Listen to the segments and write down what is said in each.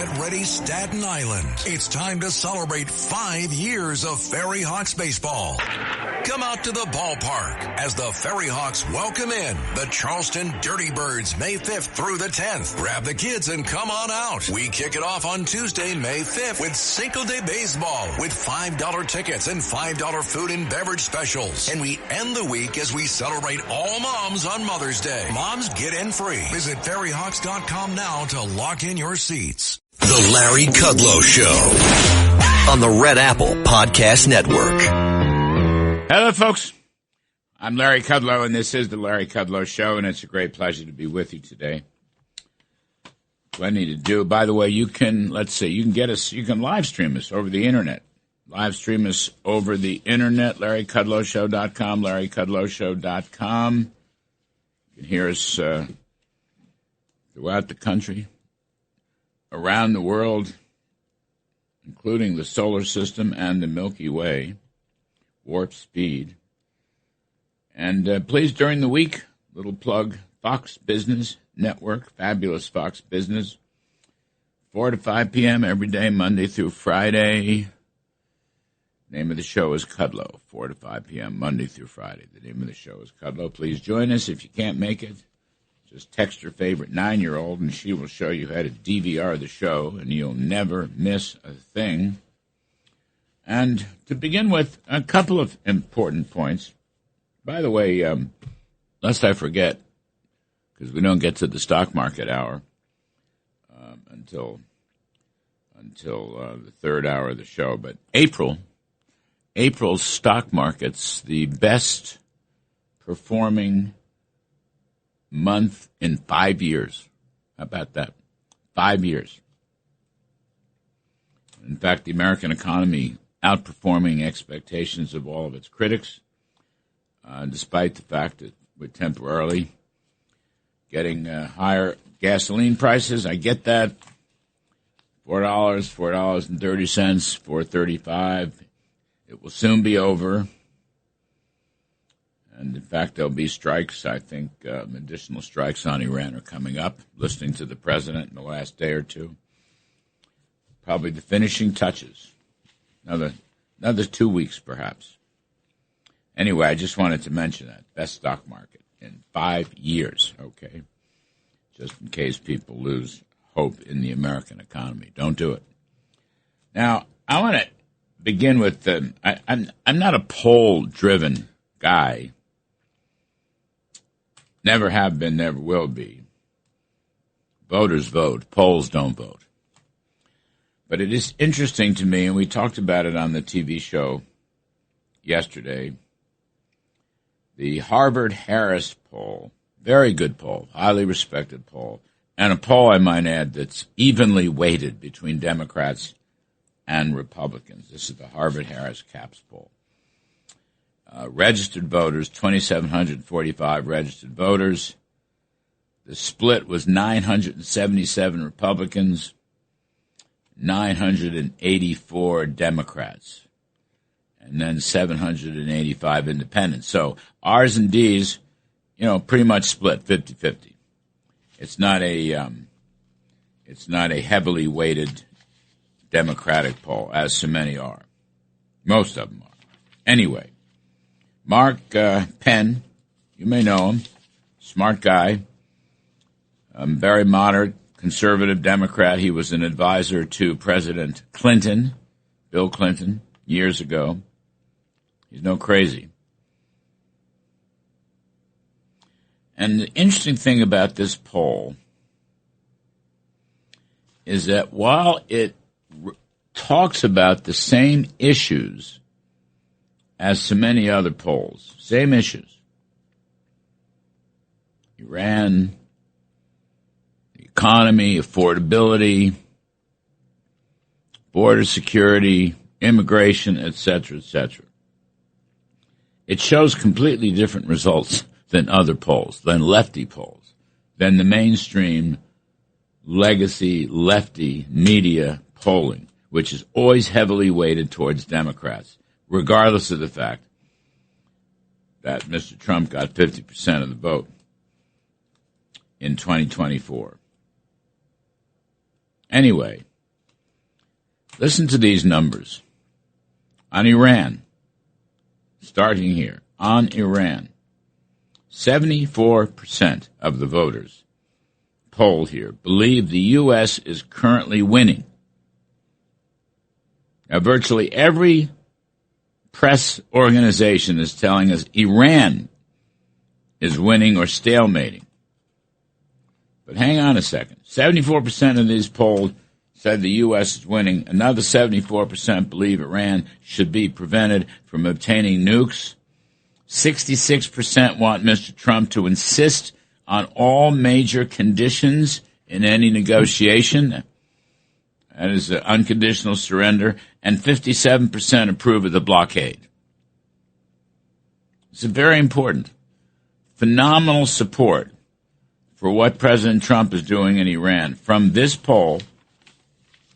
Get ready, Staten Island. It's time to celebrate 5 years of Ferry Hawks baseball. Come out to the ballpark as the Ferry Hawks welcome in the Charleston Dirty Birds May 5th through the 10th. Grab the kids and come on out. We kick it off on Tuesday, May 5th with Cinco de Baseball with $5 tickets and $5 food and beverage specials. And we end the week as we celebrate all moms on Mother's Day. Moms get in free. Visit ferryhawks.com now to lock in your seats. The Larry Kudlow Show on the Red Apple Podcast Network. Hello, folks. I'm Larry Kudlow, and this is the Larry Kudlow Show, and it's a great pleasure to be with you today. Plenty to do. By the way, you can live stream us over the internet. Live stream us over the internet, LarryKudlowShow.com, LarryKudlowShow.com. You can hear us throughout the country, around the world, including the solar system and the Milky Way, warp speed. And please, during the week, little plug, Fox Business Network, fabulous Fox Business, 4 to 5 p.m. every day, Monday through Friday. Name of the show is Kudlow, 4 to 5 p.m., Monday through Friday. The name of the show is Kudlow. Please join us. If you can't make it, just text your favorite 9-year-old, and she will show you how to DVR the show, and you'll never miss a thing. And to begin with, a couple of important points. By the way, lest I forget, because we don't get to the stock market hour until the third hour of the show, but April's stock markets, the best performing month in 5 years. How about that? 5 years. In fact, the American economy outperforming expectations of all of its critics, despite the fact that we're temporarily getting higher gasoline prices. I get that. $4, $4.30, $4.35. It will soon be over. And, in fact, there'll be strikes. I think additional strikes on Iran are coming up, listening to the president in the last day or two. Probably the finishing touches. Another 2 weeks, perhaps. Anyway, I just wanted to mention that. Best stock market in 5 years, okay? Just in case people lose hope in the American economy. Don't do it. Now, I want to begin with, I'm not a poll-driven guy. Never have been, never will be. Voters vote. Polls don't vote. But it is interesting to me, and we talked about it on the TV show yesterday, the Harvard-Harris poll, very good poll, highly respected poll, and a poll, I might add, that's evenly weighted between Democrats and Republicans. This is the Harvard-Harris CAPS poll. Registered voters, 2,745 registered voters. The split was 977 Republicans, 984 Democrats, and then 785 independents. So R's and D's, pretty much split 50-50. It's not a heavily weighted Democratic poll, as so many are. Most of them are. Anyway, Marc Penn, you may know him, smart guy, very moderate, conservative Democrat. He was an advisor to President Clinton, Bill Clinton, years ago. He's no crazy. And the interesting thing about this poll is that while it talks about the same issues as so many other polls, same issues, Iran, the economy, affordability, border security, immigration, etc., etc., it shows completely different results than other polls, than lefty polls, than the mainstream legacy lefty media polling, which is always heavily weighted towards Democrats, regardless of the fact that Mr. Trump got 50% of the vote in 2024. Anyway, Listen to these numbers. On Iran, starting here, on Iran, 74% of the voters polled here believe the U.S. is currently winning. Now, virtually every press organization is telling us Iran is winning or stalemating. But hang on a second. 74% of these polled said the U.S. is winning. Another 74% believe Iran should be prevented from obtaining nukes. 66% want Mr. Trump to insist on all major conditions in any negotiation. That is unconditional surrender. And 57% approve of the blockade. It's very important. Phenomenal support for what President Trump is doing in Iran. From this poll,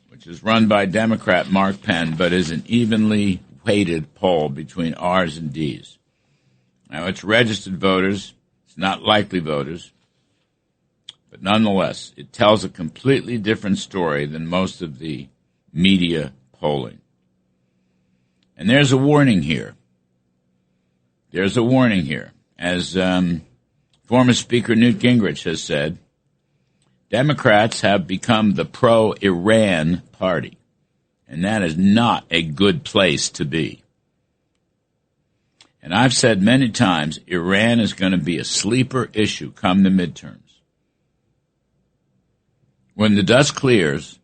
which is run by Democrat Marc but is an evenly weighted poll between R's and D's. Now, it's registered voters. It's not likely voters. But nonetheless, it tells a completely different story than most of the media polling. And there's a warning here. There's a warning here. As former Speaker Newt Gingrich has said, Democrats have become the pro-Iran party. And that is not a good place to be. And I've said many times, Iran is going to be a sleeper issue come the midterms. When the dust clears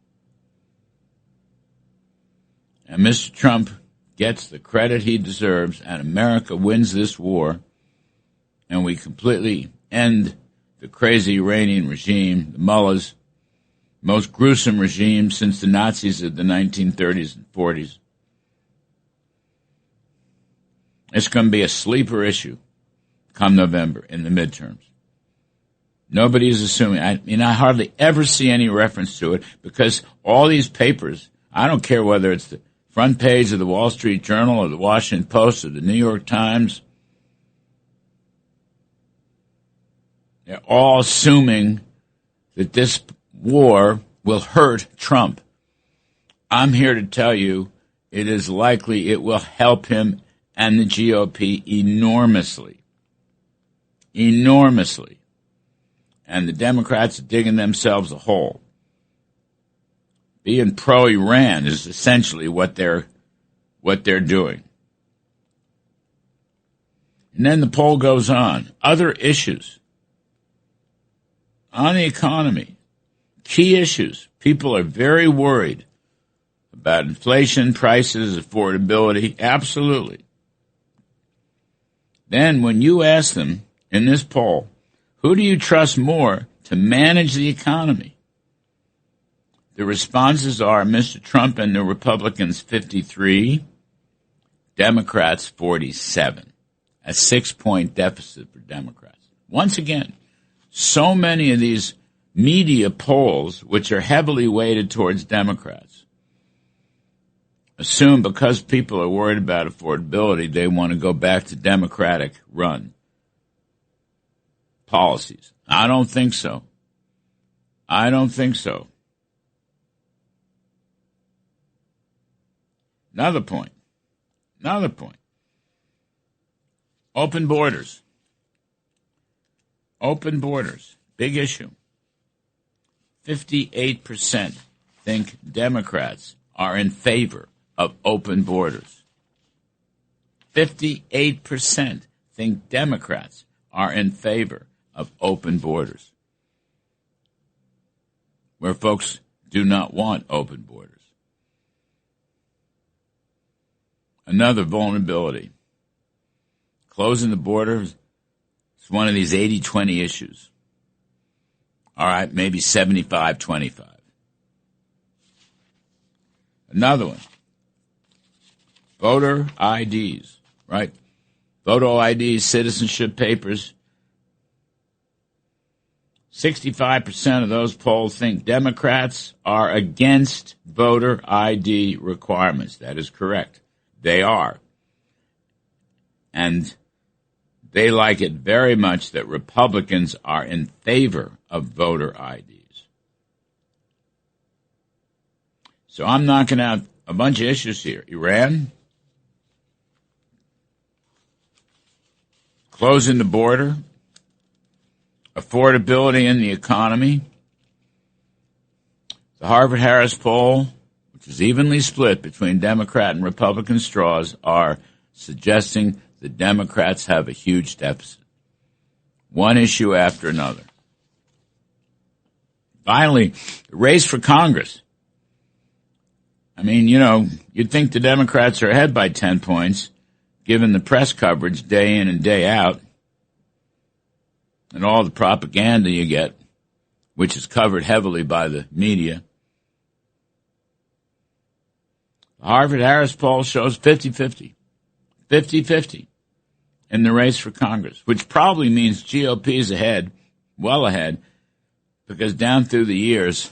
and Mr. Trump gets the credit he deserves and America wins this war and we completely end the crazy Iranian regime, the mullahs, most gruesome regime since the Nazis of the 1930s and 40s, it's going to be a sleeper issue come November in the midterms. Nobody is assuming. I hardly ever see any reference to it because all these papers, I don't care whether it's the front page of the Wall Street Journal or the Washington Post or the New York Times, they're all assuming that this war will hurt Trump. I'm here to tell you it is likely it will help him and the GOP enormously. Enormously. And the Democrats are digging themselves a hole. Being pro-Iran is essentially what they're doing. And then the poll goes on. Other issues on the economy, key issues. People are very worried about inflation, prices, affordability. Absolutely. Then when you ask them in this poll, who do you trust more to manage the economy? The responses are Mr. Trump and the Republicans 53, Democrats 47. A 6-point deficit for Democrats. Once again, so many of these media polls, which are heavily weighted towards Democrats, assume because people are worried about affordability, they want to go back to Democratic-run policies. I don't think so. I don't think so. Another point. Open borders. Open borders. Big issue. 58% think Democrats are in favor of open borders. 58% think Democrats are in favor of open borders, where folks do not want open borders. Another vulnerability. Closing the border is one of these 80-20 issues. All right, maybe 75-25. Another one. Voter IDs, right? Photo IDs, citizenship papers. 65% of those polled think Democrats are against voter ID requirements. That is correct. They are. And they like it very much that Republicans are in favor of voter IDs. So I'm knocking out a bunch of issues here. Iran, closing the border, affordability in the economy. The Harvard-Harris poll, which is evenly split between Democrat and Republican straws, are suggesting the Democrats have a huge deficit. One issue after another. Finally, the race for Congress. I mean, you'd think the Democrats are ahead by 10 points, given the press coverage day in and day out, and all the propaganda you get, which is covered heavily by the media. The Harvard-Harris poll shows 50-50. 50-50 in the race for Congress, which probably means GOP is ahead, well ahead, because down through the years,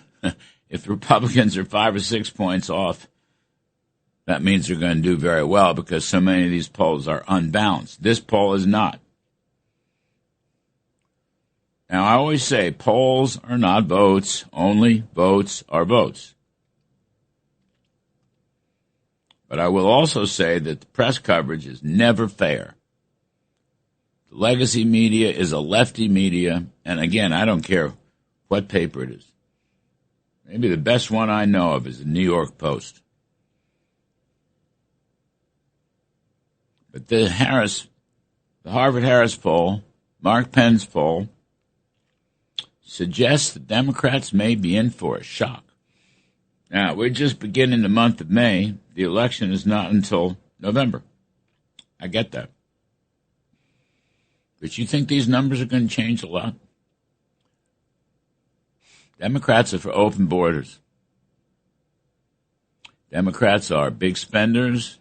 if the Republicans are 5 or 6 points off, that means they're going to do very well because so many of these polls are unbalanced. This poll is not. Now, I always say polls are not votes, only votes are votes. But I will also say that the press coverage is never fair. The legacy media is a lefty media, and again, I don't care what paper it is. Maybe the best one I know of is the New York Post. But the Harvard-Harris poll, Marc Penn's poll, suggests the Democrats may be in for a shock. Now, we're just beginning the month of May. The election is not until November. I get that. But you think these numbers are going to change a lot? Democrats are for open borders. Democrats are big spenders.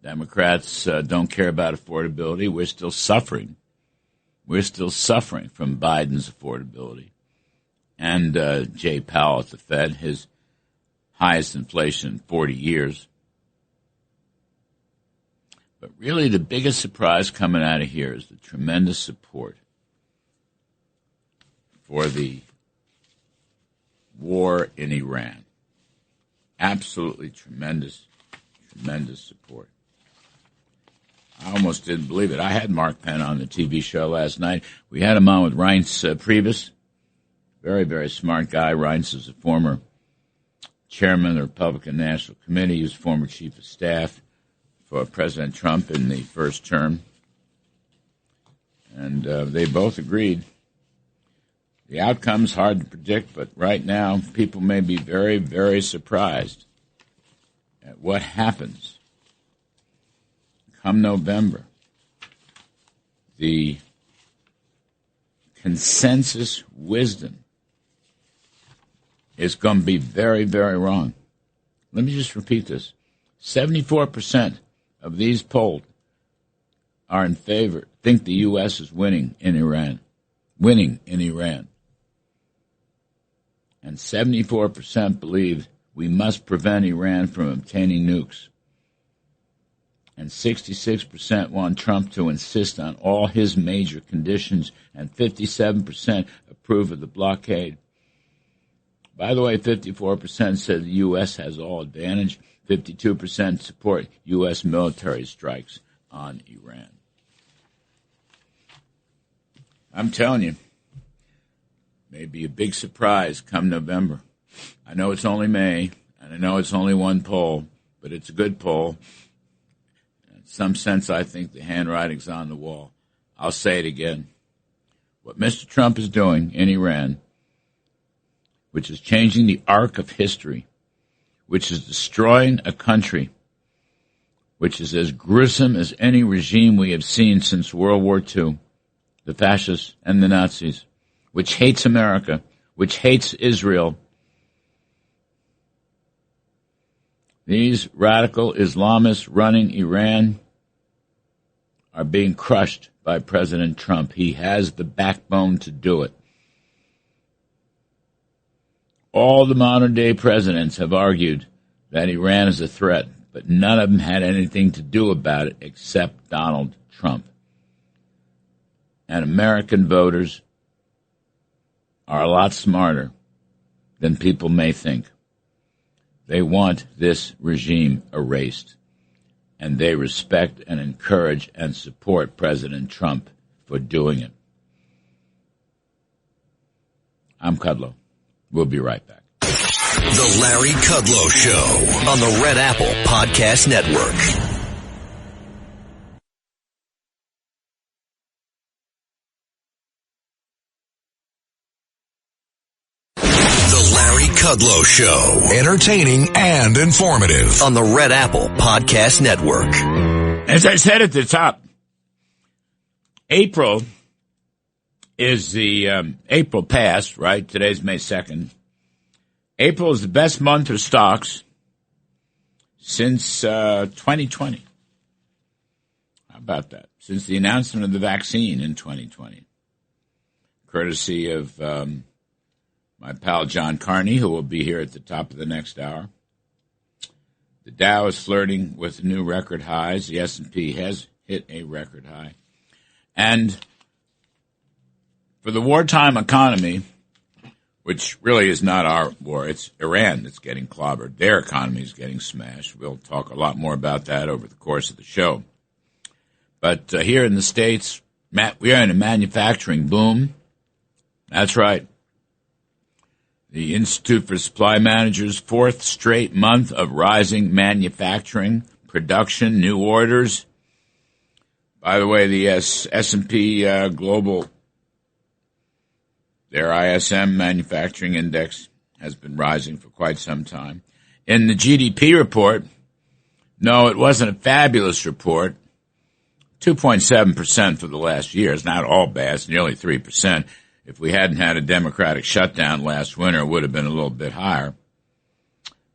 Democrats don't care about affordability. We're still suffering. We're still suffering from Biden's affordability. And Jay Powell at the Fed, his highest inflation in 40 years. But really the biggest surprise coming out of here is the tremendous support for the war in Iran. Absolutely tremendous, tremendous support. I almost didn't believe it. I had Marc Penn on the TV show last night. We had him on with Reince Priebus. Very, very smart guy. Reince is a former chairman of the Republican National Committee. He was former chief of staff for President Trump in the first term. And they both agreed. The outcome's hard to predict, but right now people may be very, very surprised at what happens come November. The consensus wisdom is going to be very, very wrong. Let me just repeat this. 74% of these polled are in favor, think the U.S. is winning in Iran. And 74% believe we must prevent Iran from obtaining nukes. And 66% want Trump to insist on all his major conditions, and 57% approve of the blockade. By the way, 54% said the U.S. has all advantage. 52% support U.S. military strikes on Iran. I'm telling you, maybe a big surprise come November. I know it's only May, and I know it's only one poll, but it's a good poll. In some sense, I think the handwriting's on the wall. I'll say it again. What Mr. Trump is doing in Iran, which is changing the arc of history, which is destroying a country which is as gruesome as any regime we have seen since World War II, the fascists and the Nazis, which hates America, which hates Israel. These radical Islamists running Iran are being crushed by President Trump. He has the backbone to do it. All the modern-day presidents have argued that Iran is a threat, but none of them had anything to do about it except Donald Trump. And American voters are a lot smarter than people may think. They want this regime erased, and they respect and encourage and support President Trump for doing it. I'm Kudlow. We'll be right back. The Larry Kudlow Show on the Red Apple Podcast Network. The Larry Kudlow Show. Entertaining and informative. On the Red Apple Podcast Network. As I said at the top, April is the April past, right? Today's May 2nd. April is the best month for stocks since 2020. How about that? Since the announcement of the vaccine in 2020. Courtesy of my pal John Carney, who will be here at the top of the next hour. The Dow is flirting with new record highs. The S&P has hit a record high. And for the wartime economy, which really is not our war, it's Iran that's getting clobbered. Their economy is getting smashed. We'll talk a lot more about that over the course of the show. But here in the States, we are in a manufacturing boom. That's right. The Institute for Supply Managers' fourth straight month of rising manufacturing, production, new orders. By the way, the S&P Global, their ISM manufacturing index has been rising for quite some time. In the GDP report, no, it wasn't a fabulous report. 2.7% for the last year. It's not all bad. It's nearly 3%. If we hadn't had a Democratic shutdown last winter, it would have been a little bit higher.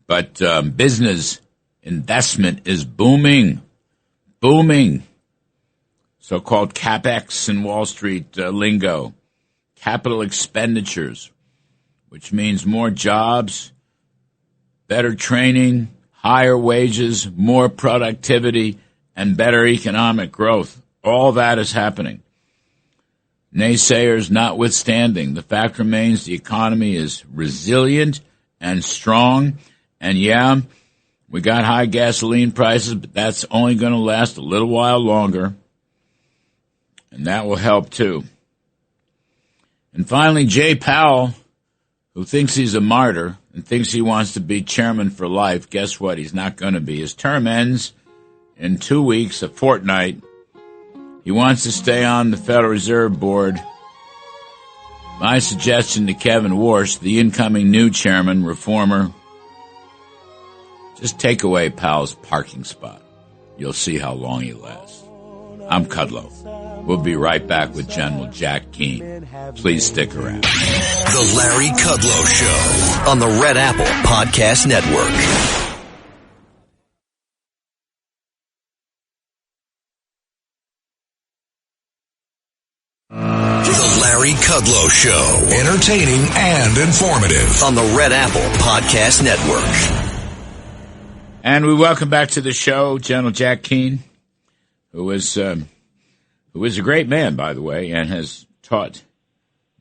But business investment is booming. Booming. So-called CapEx in Wall Street lingo. Capital expenditures, which means more jobs, better training, higher wages, more productivity, and better economic growth. All that is happening. Naysayers notwithstanding, the fact remains the economy is resilient and strong. And yeah, we got high gasoline prices, but that's only going to last a little while longer. And that will help too. And finally, Jay Powell, who thinks he's a martyr and thinks he wants to be chairman for life, guess what? He's not going to be. His term ends in 2 weeks, a fortnight. He wants to stay on the Federal Reserve Board. My suggestion to Kevin Warsh, the incoming new chairman, reformer, just take away Powell's parking spot. You'll see how long he lasts. I'm Kudlow. We'll be right back with General Jack Keane. Please stick around. The Larry Kudlow Show on the Red Apple Podcast Network. The Larry Kudlow Show. Entertaining and informative. On the Red Apple Podcast Network. And we welcome back to the show General Jack Keane, who is a great man, by the way, and has taught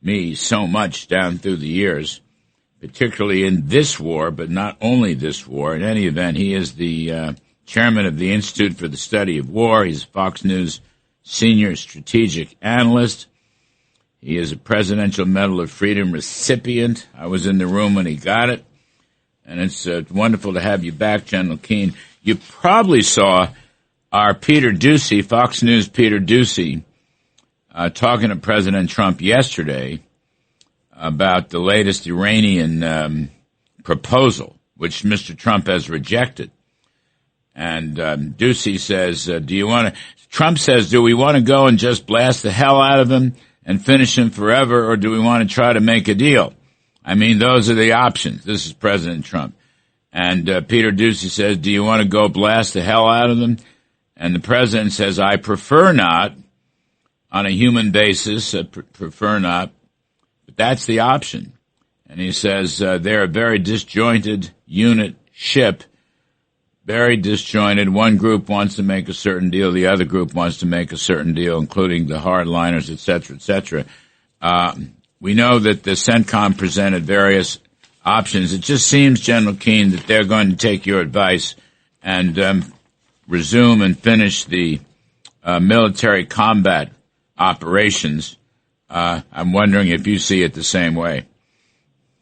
me so much down through the years, particularly in this war, but not only this war. In any event, he is the chairman of the Institute for the Study of War. He's a Fox News senior strategic analyst. He is a Presidential Medal of Freedom recipient. I was in the room when he got it, and it's wonderful to have you back, General Keane. You probably saw our Peter Doocy, Fox News Peter Doocy, talking to President Trump yesterday about the latest Iranian proposal, which Mr. Trump has rejected. And Doocy says, Trump says, do we want to go and just blast the hell out of him and finish him forever, or do we want to try to make a deal? I mean, those are the options. This is President Trump. And Peter Doocy says, do you want to go blast the hell out of them? And the president says, I prefer not, on a human basis, prefer not, but that's the option. And he says, they're a very disjointed unit ship, very disjointed. One group wants to make a certain deal, the other group wants to make a certain deal, including the hardliners, et cetera, et cetera. We know that the CENTCOM presented various options. It just seems, General Keane, that they're going to take your advice and resume and finish the military combat operations. I'm wondering if you see it the same way.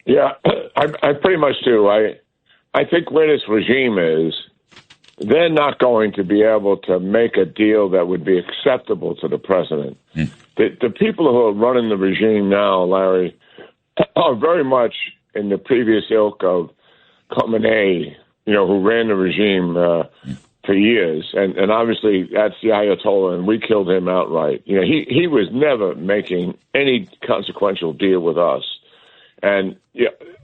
Yeah, I pretty much do. I think where this regime is, they're not going to be able to make a deal that would be acceptable to the president. The people who are running the regime now, Larry, are very much in the previous ilk of Carney, who ran the regime for years. And obviously that's the Ayatollah, and we killed him outright. He was never making any consequential deal with us. And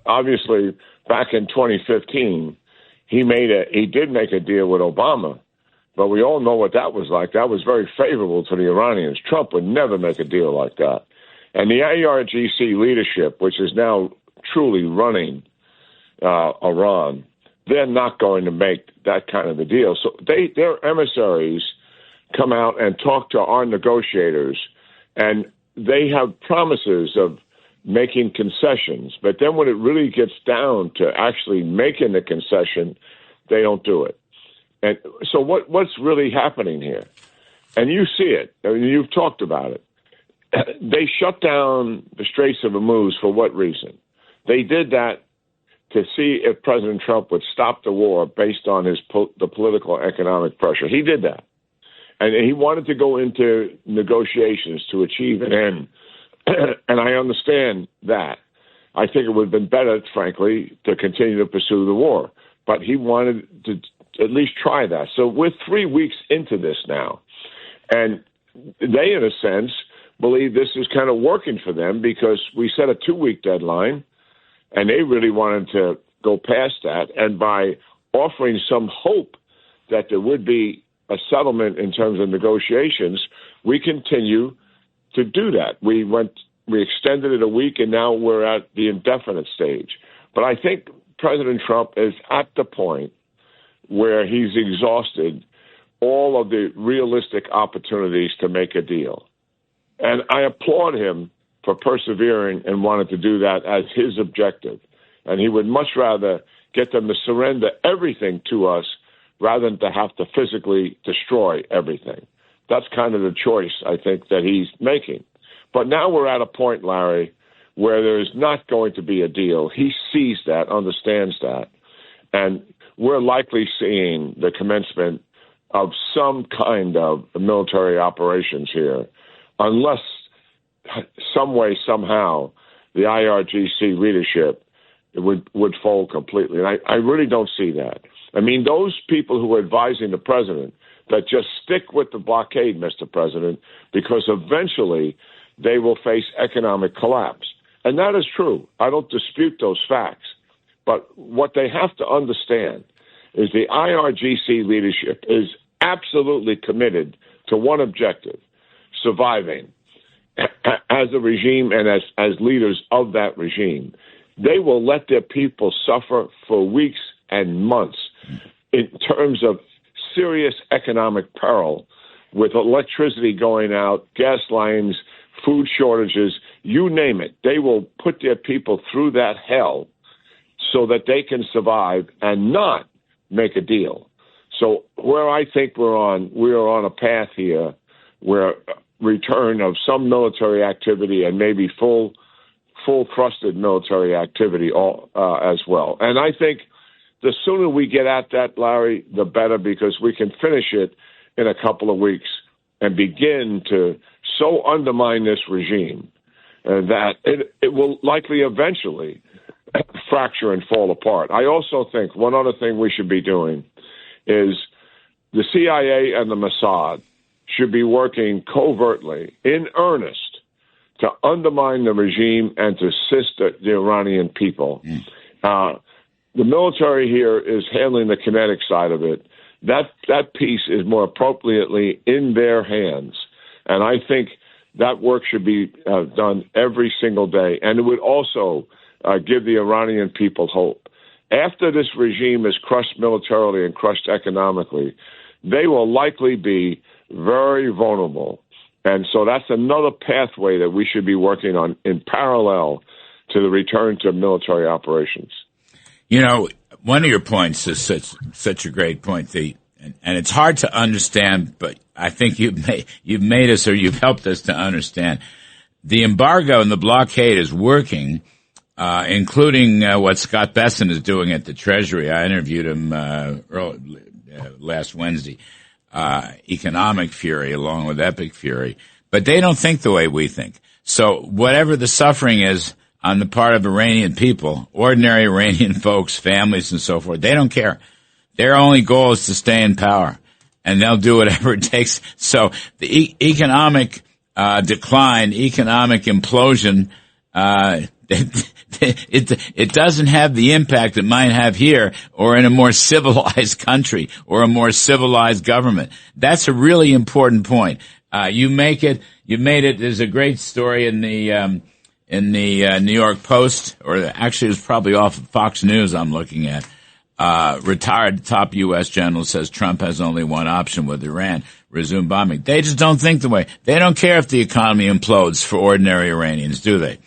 obviously back in 2015, he did make a deal with Obama, but we all know what that was like. That was very favorable to the Iranians. Trump would never make a deal like that. And the IRGC leadership, which is now truly running Iran, they're not going to make that kind of a deal. So their emissaries come out and talk to our negotiators, and they have promises of making concessions. But then when it really gets down to actually making the concession, they don't do it. And so what's really happening here? And you see it. I mean, you've talked about it. They shut down the Straits of Hormuz for what reason? They did that to see if President Trump would stop the war based on the political economic pressure. He did that. And he wanted to go into negotiations to achieve an end. And I understand that. I think it would have been better, frankly, to continue to pursue the war. But he wanted to at least try that. So we're 3 weeks into this now. And they, in a sense, believe this is kind of working for them because we set a 2-week deadline, and they really wanted to go past that. And by offering some hope that there would be a settlement in terms of negotiations, we continue to do that. We extended it a week, and now we're at the indefinite stage. But I think President Trump is at the point where he's exhausted all of the realistic opportunities to make a deal. And I applaud him for persevering and wanting to do that as his objective. And he would much rather get them to surrender everything to us rather than to have to physically destroy everything. That's kind of the choice, I think, that he's making. But now we're at a point, Larry, where there's not going to be a deal. He sees that, understands that. And we're likely seeing the commencement of some kind of military operations here, unless some way, somehow, the IRGC leadership would fold completely. And I really don't see that. I mean, those people who are advising the president that just stick with the blockade, Mr. President, because eventually they will face economic collapse. And that is true. I don't dispute those facts. But what they have to understand is the IRGC leadership is absolutely committed to one objective, surviving. As a regime and as leaders of that regime, they will let their people suffer for weeks and months in terms of serious economic peril, with electricity going out, gas lines, food shortages, you name it. They will put their people through that hell so that they can survive and not make a deal. So where I think we are on a path here where return of some military activity and maybe full-thrusted military activity as well. And I think the sooner we get at that, Larry, the better, because we can finish it in a couple of weeks and begin to so undermine this regime that it will likely eventually fracture and fall apart. I also think one other thing we should be doing is the CIA and the Mossad should be working covertly, in earnest, to undermine the regime and to assist the Iranian people. The military here is handling the kinetic side of it. That piece is more appropriately in their hands. And I think that work should be done every single day. And it would also give the Iranian people hope. After this regime is crushed militarily and crushed economically, they will likely be very vulnerable. And so that's another pathway that we should be working on in parallel to the return to military operations. You know, one of your points is such a great point, and it's hard to understand, but I think you've made us, or you've helped us to understand. The embargo and the blockade is working, including what Scott Bessent is doing at the Treasury. I interviewed him last Wednesday. Economic fury along with epic fury. But they don't think the way we think. So whatever the suffering is on the part of Iranian people, ordinary Iranian folks, families and so forth, they don't care. Their only goal is to stay in power, and they'll do whatever it takes. So the economic decline, economic implosion, it doesn't have the impact it might have here or in a more civilized country or a more civilized government. That's a really important point. You made it. There's a great story in the New York Post, or actually it was probably off of Fox News I'm looking at. Retired top U.S. general says Trump has only one option with Iran: resume bombing. They just don't think the way. They don't care if the economy implodes for ordinary Iranians, do they?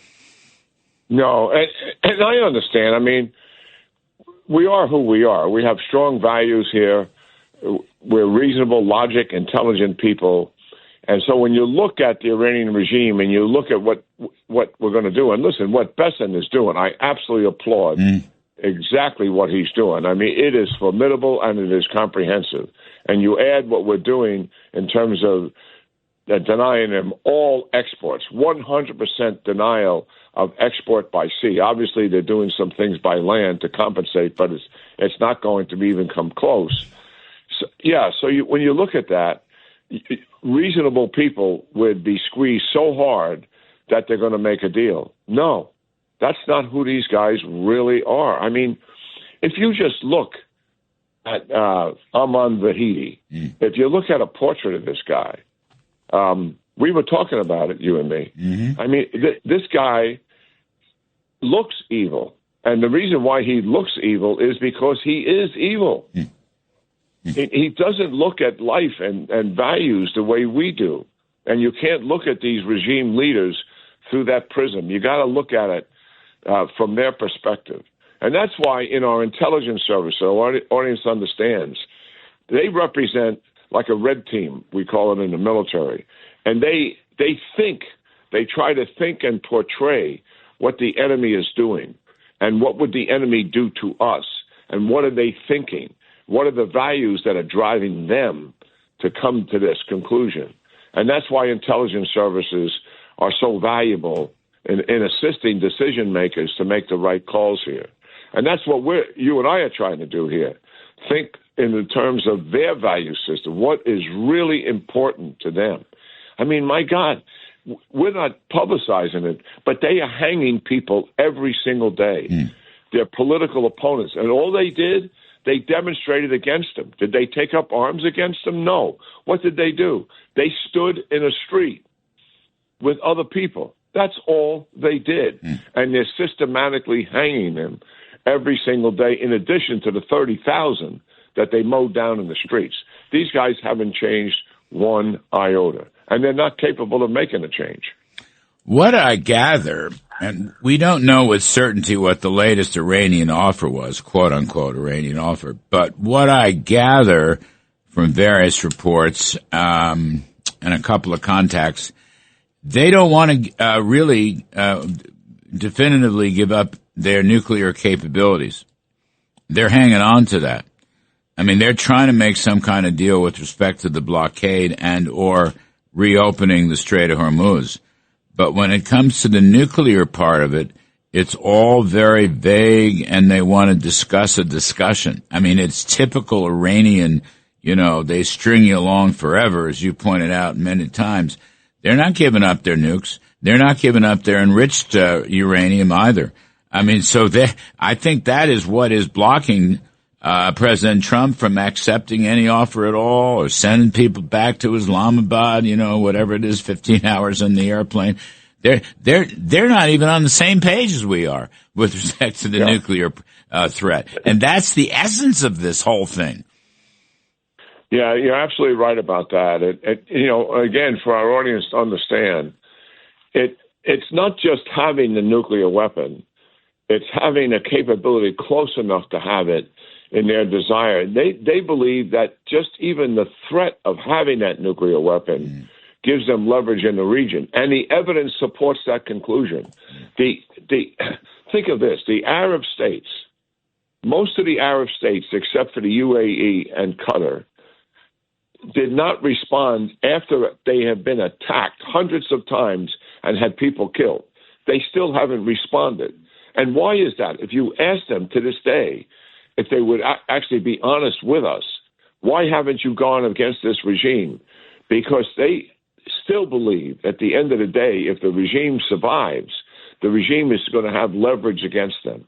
No, and I understand. I mean, we are who we are. We have strong values here. We're reasonable, logic, intelligent people. And so when you look at the Iranian regime and you look at what we're going to do, and listen, what Bessent is doing, I absolutely applaud exactly what he's doing. I mean, it is formidable and it is comprehensive. And you add what we're doing in terms of denying them all exports, 100% denial of export by sea. Obviously, they're doing some things by land to compensate, but it's not going to even come close. So, when you look at that, reasonable people would be squeezed so hard that they're going to make a deal. No, that's not who these guys really are. I mean, if you just look at Ahmad Vahidi, if you look at a portrait of this guy, we were talking about it, you and me. I mean, this guy looks evil. And the reason why he looks evil is because he is evil. He doesn't look at life and values the way we do. And you can't look at these regime leaders through that prism. You got to look at it from their perspective. And that's why in our intelligence service, so our audience understands, they represent like a red team, we call it in the military. And they try to think and portray what the enemy is doing and what would the enemy do to us and what are they thinking? What are the values that are driving them to come to this conclusion? And that's why intelligence services are so valuable in assisting decision makers to make the right calls here. And that's what you and I are trying to do here. Think in the terms of their value system, what is really important to them. I mean, my God, we're not publicizing it, but they are hanging people every single day. Their political opponents. And all they did, they demonstrated against them. Did they take up arms against them? No. What did they do? They stood in a street with other people. That's all they did. And they're systematically hanging them every single day, in addition to the 30,000 that they mowed down in the streets. These guys haven't changed one iota, and they're not capable of making a change. What I gather, and we don't know with certainty what the latest Iranian offer was, quote-unquote Iranian offer, but what I gather from various reports and a couple of contacts, they don't want to really definitively give up their nuclear capabilities. They're hanging on to that. I mean, they're trying to make some kind of deal with respect to the blockade and or reopening the Strait of Hormuz. But when it comes to the nuclear part of it, it's all very vague, and they want to discuss a discussion. I mean, it's typical Iranian, they string you along forever, as you pointed out many times. They're not giving up their nukes. They're not giving up their enriched uranium either. I mean, I think that is what is blocking President Trump from accepting any offer at all, or sending people back to Islamabad, whatever it is, 15 hours on the airplane. They're not even on the same page as we are with respect to the nuclear threat. And that's the essence of this whole thing. Yeah, you're absolutely right about that. Again, for our audience to understand, it's not just having the nuclear weapon. It's having a capability close enough to have it in their desire. They believe that just even the threat of having that nuclear weapon gives them leverage in the region. And the evidence supports that conclusion. Think of this. The Arab states, most of the Arab states, except for the UAE and Qatar, did not respond after they have been attacked hundreds of times and had people killed. They still haven't responded. And why is that? If you ask them to this day, if they would actually be honest with us, why haven't you gone against this regime? Because they still believe at the end of the day, if the regime survives, the regime is going to have leverage against them.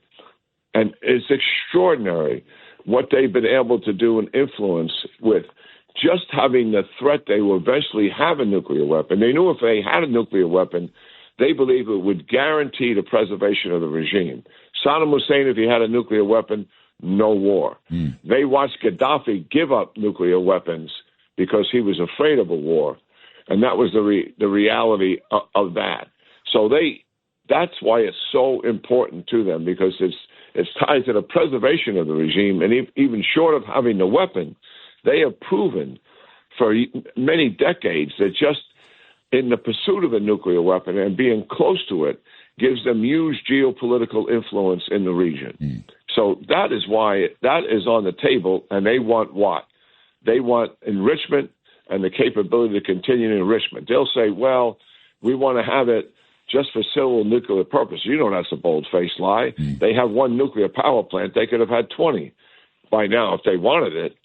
And it's extraordinary what they've been able to do and influence with just having the threat they will eventually have a nuclear weapon. They knew if they had a nuclear weapon, they believe it would guarantee the preservation of the regime. Saddam Hussein, if he had a nuclear weapon, no war. They watched Gaddafi give up nuclear weapons because he was afraid of a war, and that was the reality of that. So that's why it's so important to them, because it's tied to the preservation of the regime, and even short of having the weapon, they have proven for many decades that just in the pursuit of a nuclear weapon and being close to it gives them huge geopolitical influence in the region. So that is why that is on the table, and they want what? They want enrichment and the capability to continue enrichment. They'll say, well, we want to have it just for civil nuclear purposes. You know that's a bold-faced lie. They have one nuclear power plant. They could have had 20 by now if they wanted it.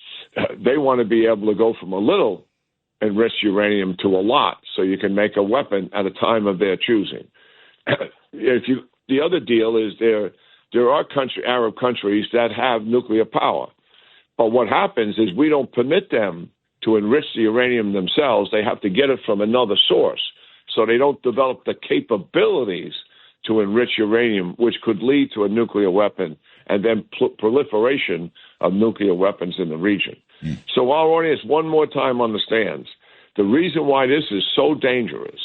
They want to be able to go from a little enriched uranium to a lot, so you can make a weapon at a time of their choosing. The other deal is there are Arab countries that have nuclear power, but what happens is we don't permit them to enrich the uranium themselves. They have to get it from another source, so they don't develop the capabilities to enrich uranium, which could lead to a nuclear weapon and then proliferation of nuclear weapons in the region. So our audience, one more time, understands the reason why this is so dangerous.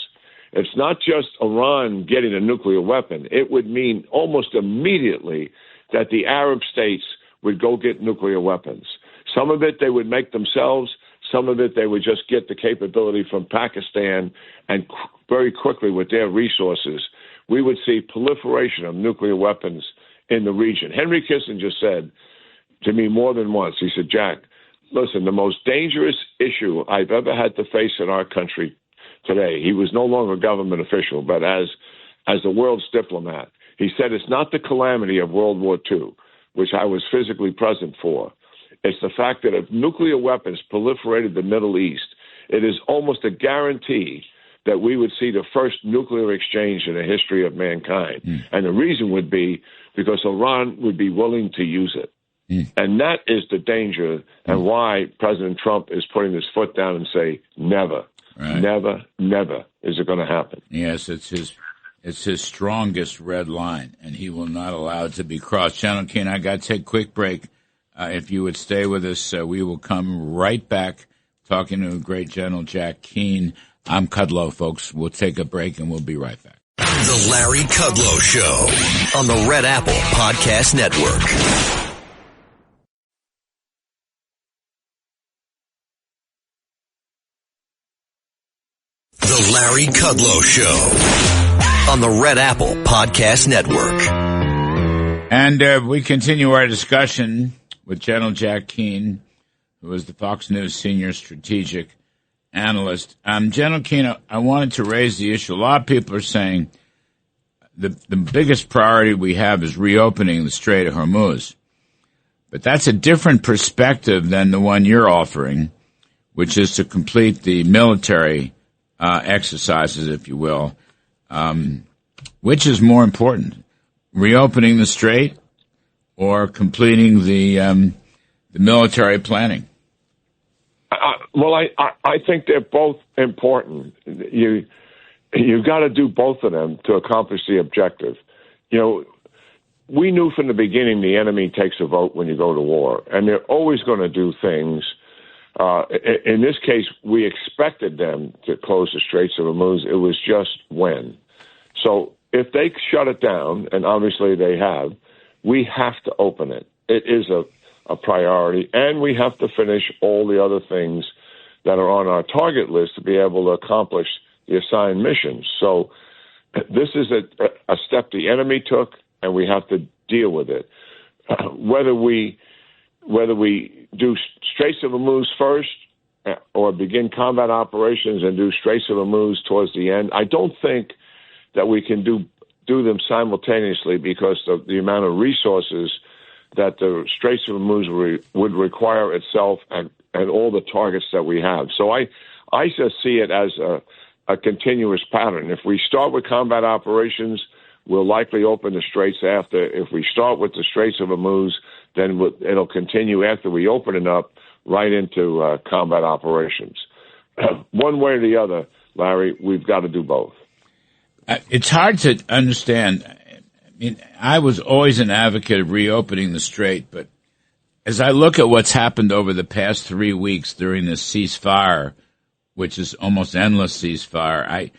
It's not just Iran getting a nuclear weapon. It would mean almost immediately that the Arab states would go get nuclear weapons. Some of it they would make themselves. Some of it they would just get the capability from Pakistan, and very quickly with their resources, we would see proliferation of nuclear weapons in the region. Henry Kissinger said to me more than once, he said, Jack, listen, the most dangerous issue I've ever had to face in our country today, he was no longer a government official, but as the world's diplomat, he said it's not the calamity of World War II, which I was physically present for. It's the fact that if nuclear weapons proliferated the Middle East, it is almost a guarantee that we would see the first nuclear exchange in the history of mankind. And the reason would be because Iran would be willing to use it. And that is the danger, and why President Trump is putting his foot down and say, never, never, never is it going to happen. Yes, it's his strongest red line, and he will not allow it to be crossed. General Keane, I got to take a quick break. If you would stay with us, we will come right back talking to great General Jack Keane. I'm Kudlow, folks. We'll take a break, and we'll be right back. The Larry Kudlow Show on the Red Apple Podcast Network. The Larry Kudlow Show on the Red Apple Podcast Network. And we continue our discussion with General Jack Keane, who is the Fox News senior strategic analyst. General Keane, I wanted to raise the issue. A lot of people are saying the biggest priority we have is reopening the Strait of Hormuz. But that's a different perspective than the one you're offering, which is to complete the military exercises, if you will. Which is more important, reopening the strait or completing the military planning? Well, I think they're both important. You've got to do both of them to accomplish the objective. You know, we knew from the beginning the enemy takes a vote when you go to war, and they're always going to do things. In this case, we expected them to close the Straits of Hormuz. It was just when. So if they shut it down, and obviously they have, we have to open it. It is a priority, and we have to finish all the other things that are on our target list to be able to accomplish the assigned missions. So this is a step the enemy took, and we have to deal with it. Whether we do Straits of Hormuz first or begin combat operations and do Straits of Hormuz towards the end, I don't think that we can do them simultaneously because of the amount of resources that the Straits of Hormuz would require itself and all the targets that we have. So I just see it as a continuous pattern. If we start with combat operations, we'll likely open the Straits after. If we start with the Straits of Hormuz, then it'll continue after we open it up right into combat operations. One way or the other, Larry, we've got to do both. It's hard to understand. I mean, I was always an advocate of reopening the Strait, but as I look at what's happened over the past 3 weeks during this ceasefire, which is almost endless ceasefire,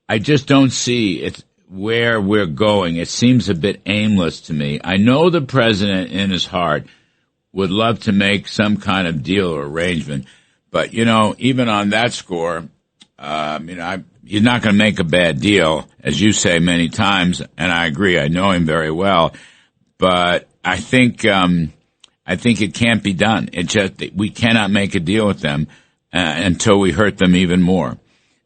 I just don't see it where we're going. It seems a bit aimless to me. I know the president in his heart would love to make some kind of deal or arrangement, but, even on that score, he's not going to make a bad deal, as you say many times, and I agree. I know him very well, but I think it can't be done. We cannot make a deal with them until we hurt them even more.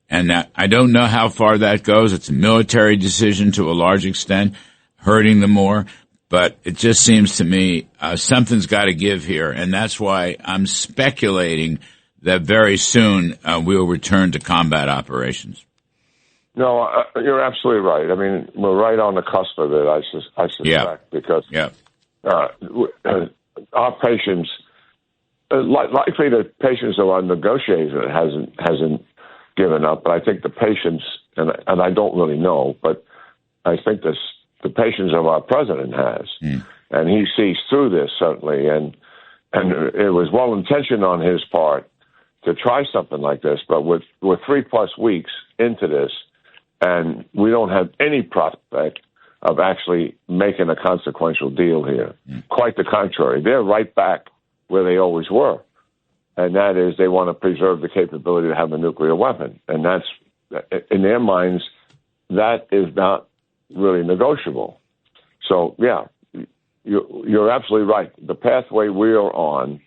And I don't know how far that goes. It's a military decision to a large extent, hurting them more. But it just seems to me something's got to give here, and that's why I'm speculating that very soon we'll return to combat operations. No, you're absolutely right. I mean, we're right on the cusp of it, I suspect, because our patience, likely the patience of our negotiator hasn't given up, but I think the patience, and I don't really know, but I think the patience of our president has, and he sees through this certainly, and it was well intentioned on his part to try something like this, but we're 3+ weeks into this, and we don't have any prospect of actually making a consequential deal here. Quite the contrary, they're right back where they always were, and that is they want to preserve the capability to have a nuclear weapon, and that's, in their minds, that is not really negotiable. So, yeah, you're absolutely right. The pathway we are on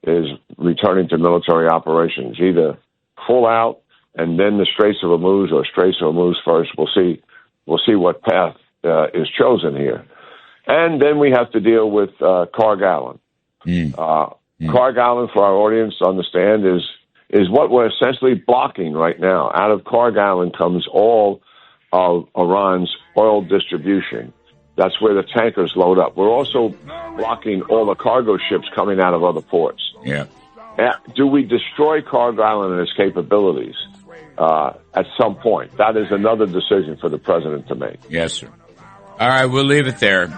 is returning to military operations, either full out and then the Straits of Hormuz or Straits of Hormuz first. We'll see what path is chosen here. And then we have to deal with Carney. Carney, for our audience to understand, is what we're essentially blocking right now. Out of Carney comes all of Iran's oil distribution. That's where the tankers load up. We're also blocking all the cargo ships coming out of other ports. Yeah. Do we destroy Carney and its capabilities at some point? That is another decision for the president to make. Yes, sir. All right, we'll leave it there.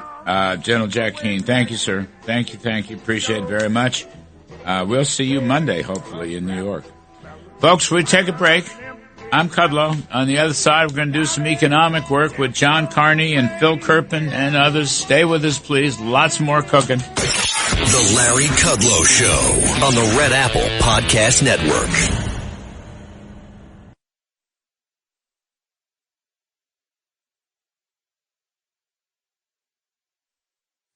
General Jack Keane, thank you, sir. Thank you. Appreciate it very much. We'll see you Monday, hopefully, in New York. Folks, we take a break. I'm Kudlow. On the other side, we're going to do some economic work with John Carney and Phil Kerpen and others. Stay with us, please. Lots more cooking. The Larry Kudlow Show on the Red Apple Podcast Network.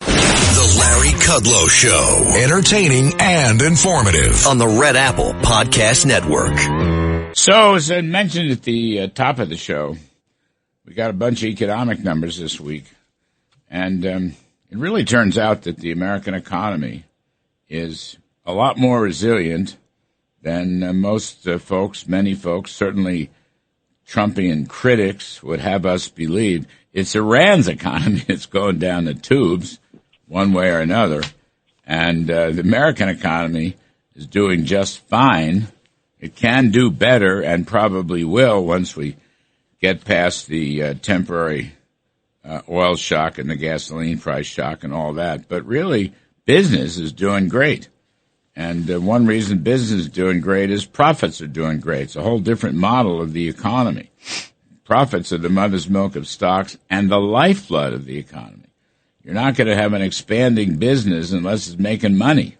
The Larry Kudlow Show. Entertaining and informative On the Red Apple Podcast Network. So, as I mentioned at the top of the show, we got a bunch of economic numbers this week, and it really turns out that the American economy is a lot more resilient than many folks, certainly Trumpian critics would have us believe. It's Iran's economy that's going down the tubes one way or another, and the American economy is doing just fine. It can do better and probably will once we get past the temporary oil shock and the gasoline price shock and all that. But really, business is doing great. And one reason business is doing great is profits are doing great. It's a whole different model of the economy. profits are the mother's milk of stocks and the lifeblood of the economy. You're not going to have an expanding business unless it's making money.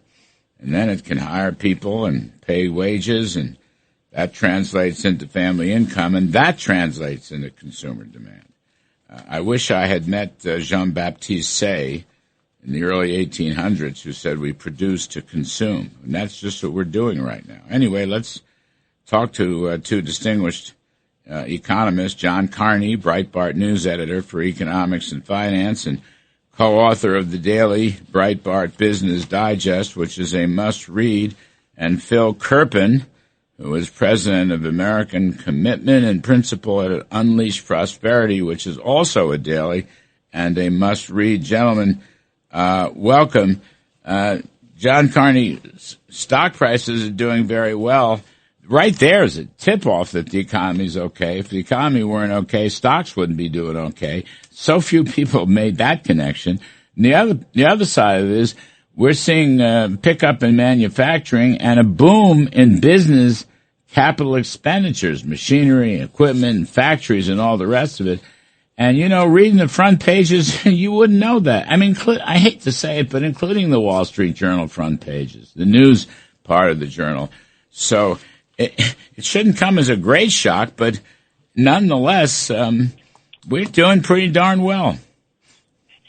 And then it can hire people and pay wages, and that translates into family income, and that translates into consumer demand. I wish I had met Jean-Baptiste Say in the early 1800s, who said we produce to consume. And that's just what we're doing right now. Anyway, let's talk to two distinguished economists, John Carney, Breitbart news editor for economics and finance, and co-author of the daily Breitbart Business Digest, which is a must-read, and Phil Kerpen, who is president of American Commitment and principal at Unleash Prosperity, which is also a daily and a must-read. Gentlemen, welcome. John Carney, stock prices are doing very well. Right there is a tip-off that the economy's okay. If the economy weren't okay, stocks wouldn't be doing okay. So few people made that connection. And the other side of it is we're seeing pickup in manufacturing and a boom in business capital expenditures, machinery, equipment, and factories, and all the rest of it. And, reading the front pages, you wouldn't know that. I mean, I hate to say it, but including the Wall Street Journal front pages, the news part of the journal. So it shouldn't come as a great shock, but nonetheless, we're doing pretty darn well.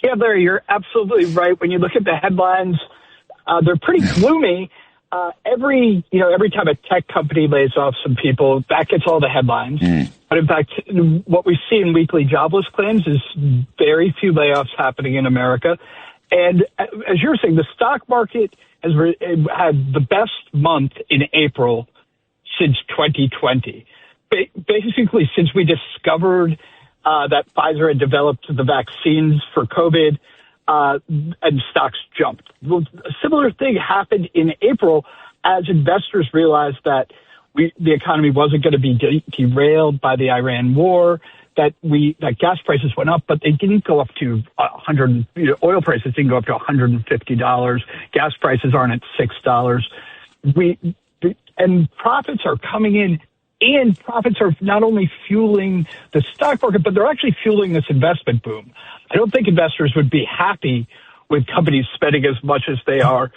Yeah, Larry, you're absolutely right. When you look at the headlines, they're pretty gloomy. Every time a tech company lays off some people, that gets all the headlines. But in fact, what we see in weekly jobless claims is very few layoffs happening in America. And as you're saying, the stock market has had the best month in April since 2020. Basically, since we discovered that Pfizer had developed the vaccines for COVID, and stocks jumped. Well, a similar thing happened in April as investors realized that the economy wasn't going to be derailed by the Iran war, that gas prices went up, but they didn't go up to oil prices didn't go up to $150. Gas prices aren't at $6. And profits are coming in, and profits are not only fueling the stock market, but they're actually fueling this investment boom. I don't think investors would be happy with companies spending as much as they are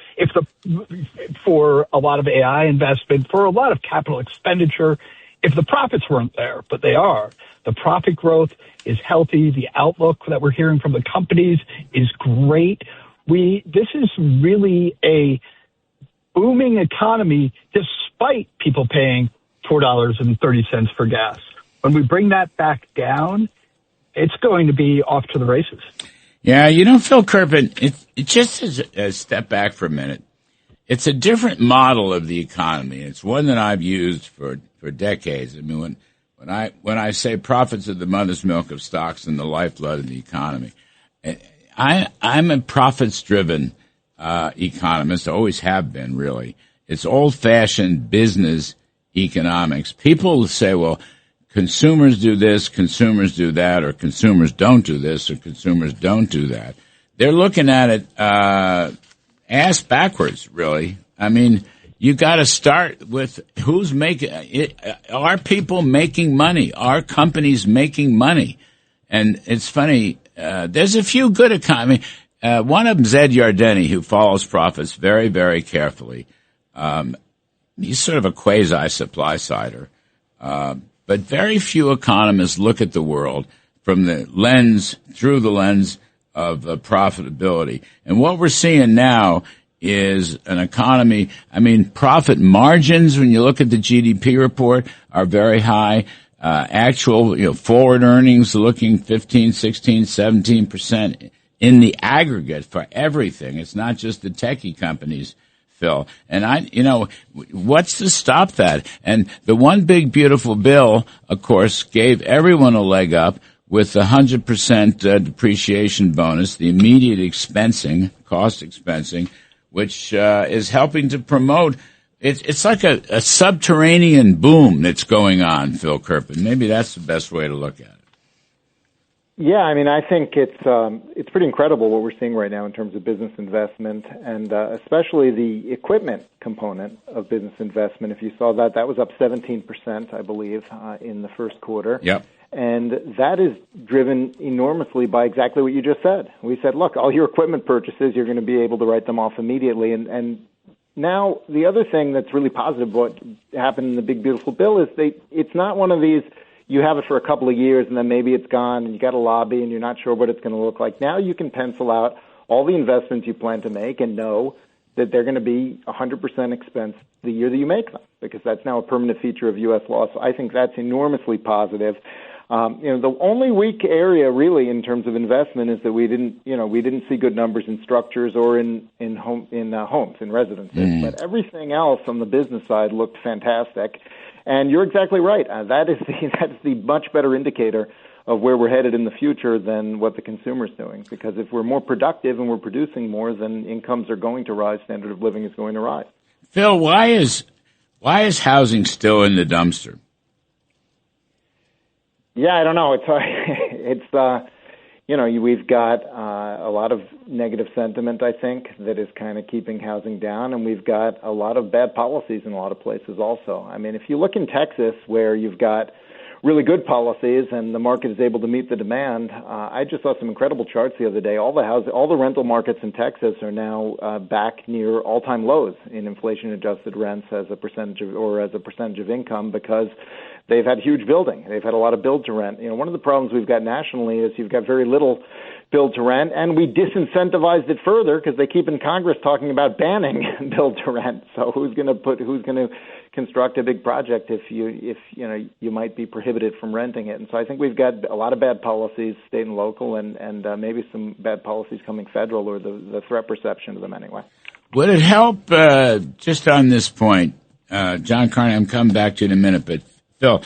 for a lot of AI investment, for a lot of capital expenditure, if the profits weren't there, but they are. The profit growth is healthy. The outlook that we're hearing from the companies is great. This is really a booming economy despite people paying $4.30 for gas. When we bring that back down, it's going to be off to the races. Yeah, Phil Kerpen, it just is a step back for a minute. It's a different model of the economy. It's one that I've used for decades. I mean, when I say profits are the mother's milk of stocks and the lifeblood of the economy, I'm a profits-driven economist, always have been, really. It's old-fashioned business economics. People say, well, consumers do this, consumers do that, or consumers don't do this, or consumers don't do that. They're looking at it ass backwards, really. I mean, you got to start with who's making it. Are people making money? Are companies making money? And it's funny, there's a few good economy. One of them's Ed Yardeni, who follows profits very, very carefully. He's sort of a quasi-supply-sider. But very few economists look at the world through the lens of profitability. And what we're seeing now is an economy, profit margins, when you look at the GDP report, are very high. Actual, forward earnings looking 15, 16, 17% in the aggregate for everything. It's not just the techie companies, Phil. And what's to stop that? And the one big beautiful bill, of course, gave everyone a leg up with the 100% depreciation bonus, the immediate cost expensing, which is helping to promote. It's like a subterranean boom that's going on, Phil Kerpen. Maybe that's the best way to look at it. Yeah, I think it's pretty incredible what we're seeing right now in terms of business investment, and especially the equipment component of business investment. If you saw that was up 17%, I believe, in the first quarter. Yep. And that is driven enormously by exactly what you just said. We said, look, all your equipment purchases, you're going to be able to write them off immediately. And now the other thing that's really positive, what happened in the Big Beautiful Bill, is it's not one of these, you have it for a couple of years and then maybe it's gone and you got to lobby and you're not sure what it's going to look like. Now you can pencil out all the investments you plan to make and know that they're going to be 100% expense the year that you make them, because that's now a permanent feature of U.S. law. So I think that's enormously positive. The only weak area really in terms of investment is that we didn't see good numbers in structures or in homes, in residences. But everything else on the business side looked fantastic. And you're exactly right. That's the much better indicator of where we're headed in the future than what the consumer's doing. Because if we're more productive and we're producing more, then incomes are going to rise, standard of living is going to rise. Phil, why is housing still in the dumpster? Yeah, I don't know. We've got a lot of negative sentiment, I think, that is kind of keeping housing down, and we've got a lot of bad policies in a lot of places also. I mean, if you look in Texas where you've got really good policies and the market is able to meet the demand, I just saw some incredible charts the other day. All the rental markets in Texas are now back near all-time lows in inflation-adjusted rents as a percentage of income, because they've had huge building. They've had a lot of build to rent. One of the problems we've got nationally is you've got very little build to rent, and we disincentivized it further because they keep in Congress talking about banning build to rent. So who's going to construct a big project if you might be prohibited from renting it? And so I think we've got a lot of bad policies, state and local, and maybe some bad policies coming federal, or the threat perception of them anyway. Would it help just on this point, John Carney? I'm coming back to you in a minute, but Phil,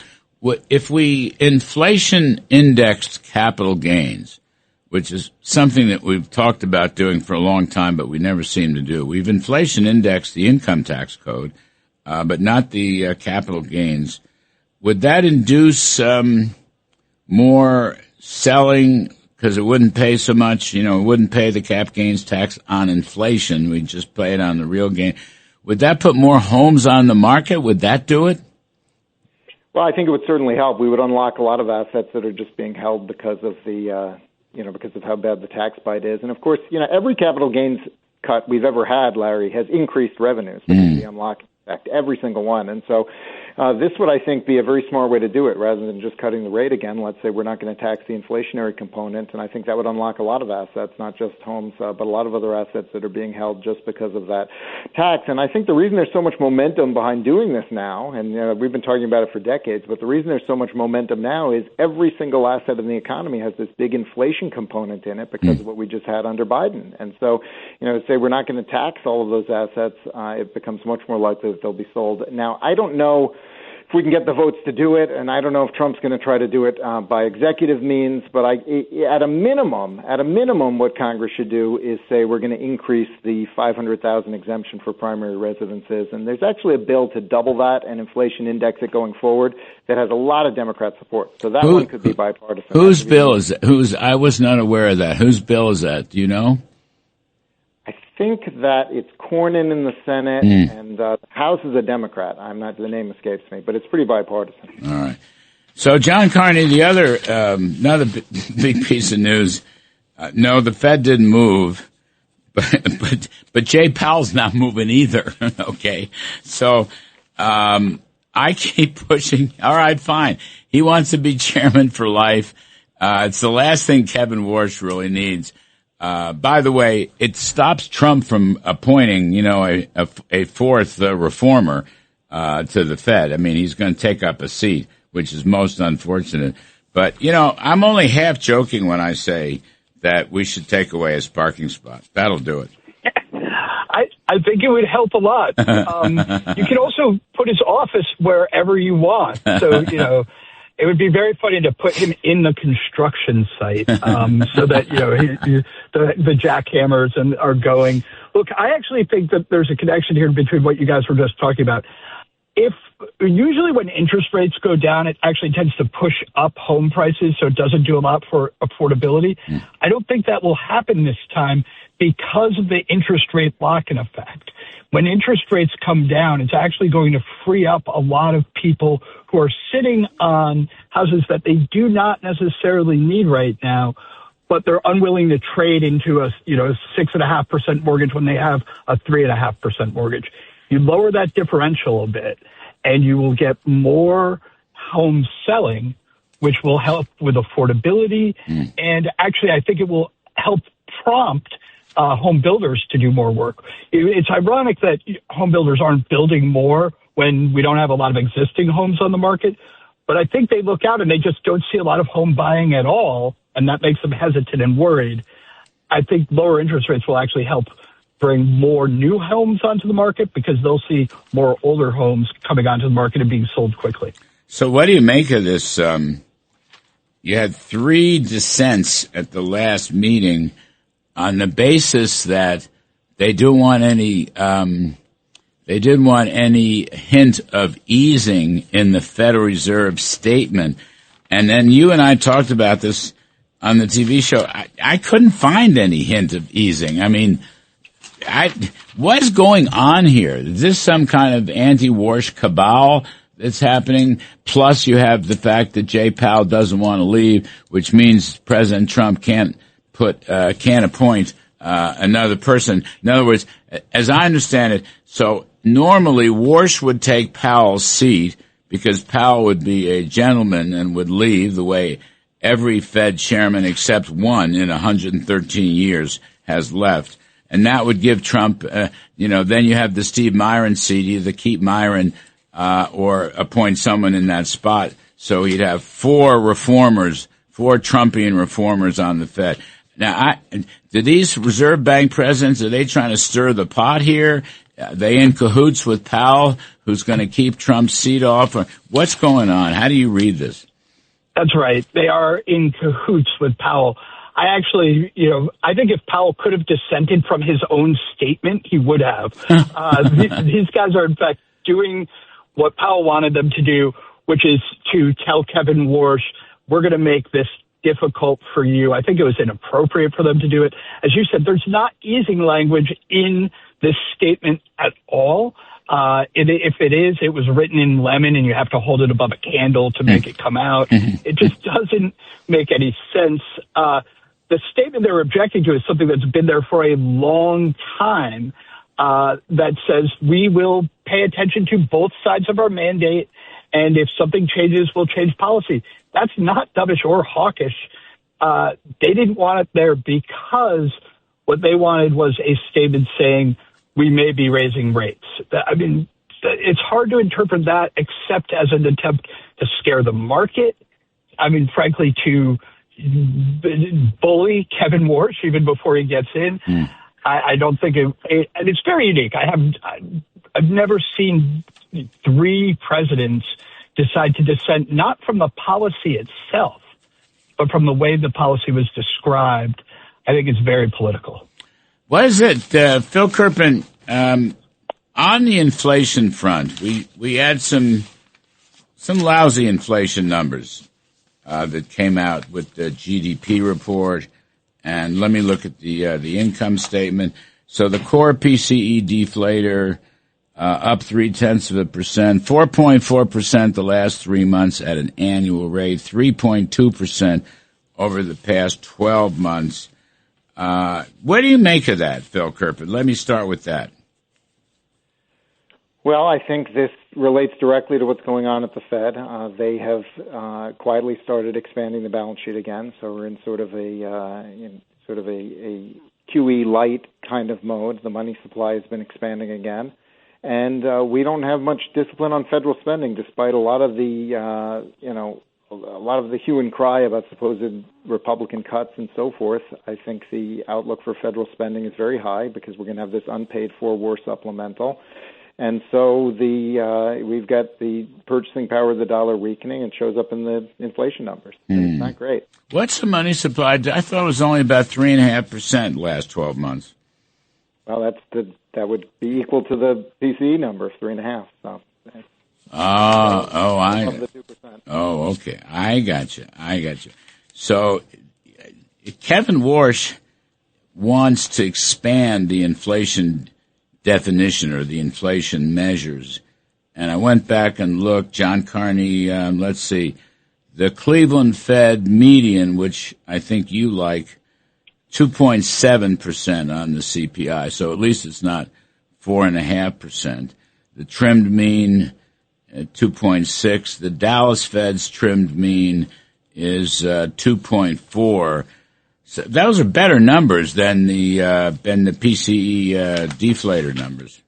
if we inflation indexed capital gains, which is something that we've talked about doing for a long time, but we never seem to do. We've inflation indexed the income tax code, but not the capital gains. Would that induce more selling because it wouldn't pay so much? It wouldn't pay the cap gains tax on inflation. We'd just pay it on the real gain. Would that put more homes on the market? Would that do it? Well, I think it would certainly help. We would unlock a lot of assets that are just being held because of because of how bad the tax bite is. And of course, every capital gains cut we've ever had, Larry, has increased revenues because of the unlocking effect, every single one. And so this would, I think, be a very smart way to do it rather than just cutting the rate again. Let's say we're not going to tax the inflationary component, and I think that would unlock a lot of assets, not just homes, but a lot of other assets that are being held just because of that tax. And I think the reason there's so much momentum behind doing this now, and we've been talking about it for decades, but the reason there's so much momentum now is every single asset in the economy has this big inflation component in it because of what we just had under Biden. And so, say we're not going to tax all of those assets, it becomes much more likely that they'll be sold. Now, I don't know if we can get the votes to do it, and I don't know if Trump's going to try to do it by executive means, but at a minimum, what Congress should do is say we're going to increase the $500,000 exemption for primary residences, and there's actually a bill to double that and inflation index it going forward that has a lot of Democrat support. So that one could be bipartisan. Whose bill is it? I was not aware of that. Whose bill is that? Do you know? I think that it's Cornyn in the Senate, and the House is a Democrat. The name escapes me, but it's pretty bipartisan. All right. So, John Carney, the other, another big piece of news. No, the Fed didn't move, but Jay Powell's not moving either. Okay. So, I keep pushing. All right, fine. He wants to be chairman for life. It's the last thing Kevin Warsh really needs. By the way, it stops Trump from appointing, a fourth reformer to the Fed. I mean, he's going to take up a seat, which is most unfortunate. But, I'm only half joking when I say that we should take away his parking spot. That'll do it. I think it would help a lot. You can also put his office wherever you want. So, it would be very funny to put him in the construction site so that, the jackhammers are going. Look, I actually think that there's a connection here between what you guys were just talking about. Usually when interest rates go down, it actually tends to push up home prices, so it doesn't do a lot for affordability. I don't think that will happen this time because of the interest rate lock-in effect. When interest rates come down, it's actually going to free up a lot of people who are sitting on houses that they do not necessarily need right now, but they're unwilling to trade into a 6.5% mortgage when they have a 3.5% mortgage. You lower that differential a bit, and you will get more homes selling, which will help with affordability. And actually, I think it will help prompt home builders to do more work. It's ironic that home builders aren't building more when we don't have a lot of existing homes on the market, but I think they look out and they just don't see a lot of home buying at all, and that makes them hesitant and worried. I think lower interest rates will actually help bring more new homes onto the market because they'll see more older homes coming onto the market and being sold quickly. So what do you make of this? You had 3 dissents at the last meeting on the basis that they didn't want any hint of easing in the Federal Reserve statement. And then you and I talked about this on the TV show. I couldn't find any hint of easing. I mean, what is going on here? Is this some kind of anti-Warsh cabal that's happening? Plus, you have the fact that Jay Powell doesn't want to leave, which means President Trump can't appoint another person. In other words, as I understand it, so normally Warsh would take Powell's seat because Powell would be a gentleman and would leave the way every Fed chairman except one in 113 years has left. And that would give Trump, then you have the Steve Myron seat, either keep Myron or appoint someone in that spot. So he'd have 4 Trumpian reformers on the Fed. Now, do these Reserve Bank presidents, are they trying to stir the pot here? Are they in cahoots with Powell, who's going to keep Trump's seat off? Or what's going on? How do you read this? That's right. They are in cahoots with Powell. I actually, I think if Powell could have dissented from his own statement, he would have. These guys are, in fact, doing what Powell wanted them to do, which is to tell Kevin Warsh, we're going to make this difficult for you. I think it was inappropriate for them to do it. As you said, there's not easing language in this statement at all. If it is, it was written in lemon and you have to hold it above a candle to make it come out. It just doesn't make any sense. The statement they're objecting to is something that's been there for a long time, that says we will pay attention to both sides of our mandate, and if something changes, we'll change policy. That's not dovish or hawkish. They didn't want it there because what they wanted was a statement saying we may be raising rates. I mean, it's hard to interpret that except as an attempt to scare the market. I mean, frankly, to bully Kevin Warsh even before he gets in. I don't think and it's very unique. I've never seen 3 presidents decide to dissent not from the policy itself, but from the way the policy was described. I think it's very political. What is it, Phil Kerpen, on the inflation front? We had some lousy inflation numbers that came out with the GDP report, and let me look at the income statement. So the core PCE deflator up 0.3%, 4.4% the last 3 months at an annual rate, 3.2% over the past 12 months. What do you make of that, Phil Kerpen? Let me start with that. Well, I think this relates directly to what's going on at the Fed. They have quietly started expanding the balance sheet again, so we're in sort of a QE light kind of mode. The money supply has been expanding again, and we don't have much discipline on federal spending, despite a lot of the hue and cry about supposed Republican cuts and so forth. I think the outlook for federal spending is very high because we're going to have this unpaid-for war supplemental. And so we've got the purchasing power of the dollar weakening, and shows up in the inflation numbers. It's not great. What's the money supply? I thought it was only about 3.5% last 12 months. Well, that would be equal to the PCE number of 3.5. So. Okay. I got you. So Kevin Warsh, wants to expand the inflation definition or the inflation measures. And I went back and looked, John Carney, let's see, the Cleveland Fed median, which I think you like, 2.7% on the CPI. So at least it's not 4.5%. The trimmed mean, 2.6. The Dallas Fed's trimmed mean is 2.4. So those are better numbers than the PCE deflator numbers.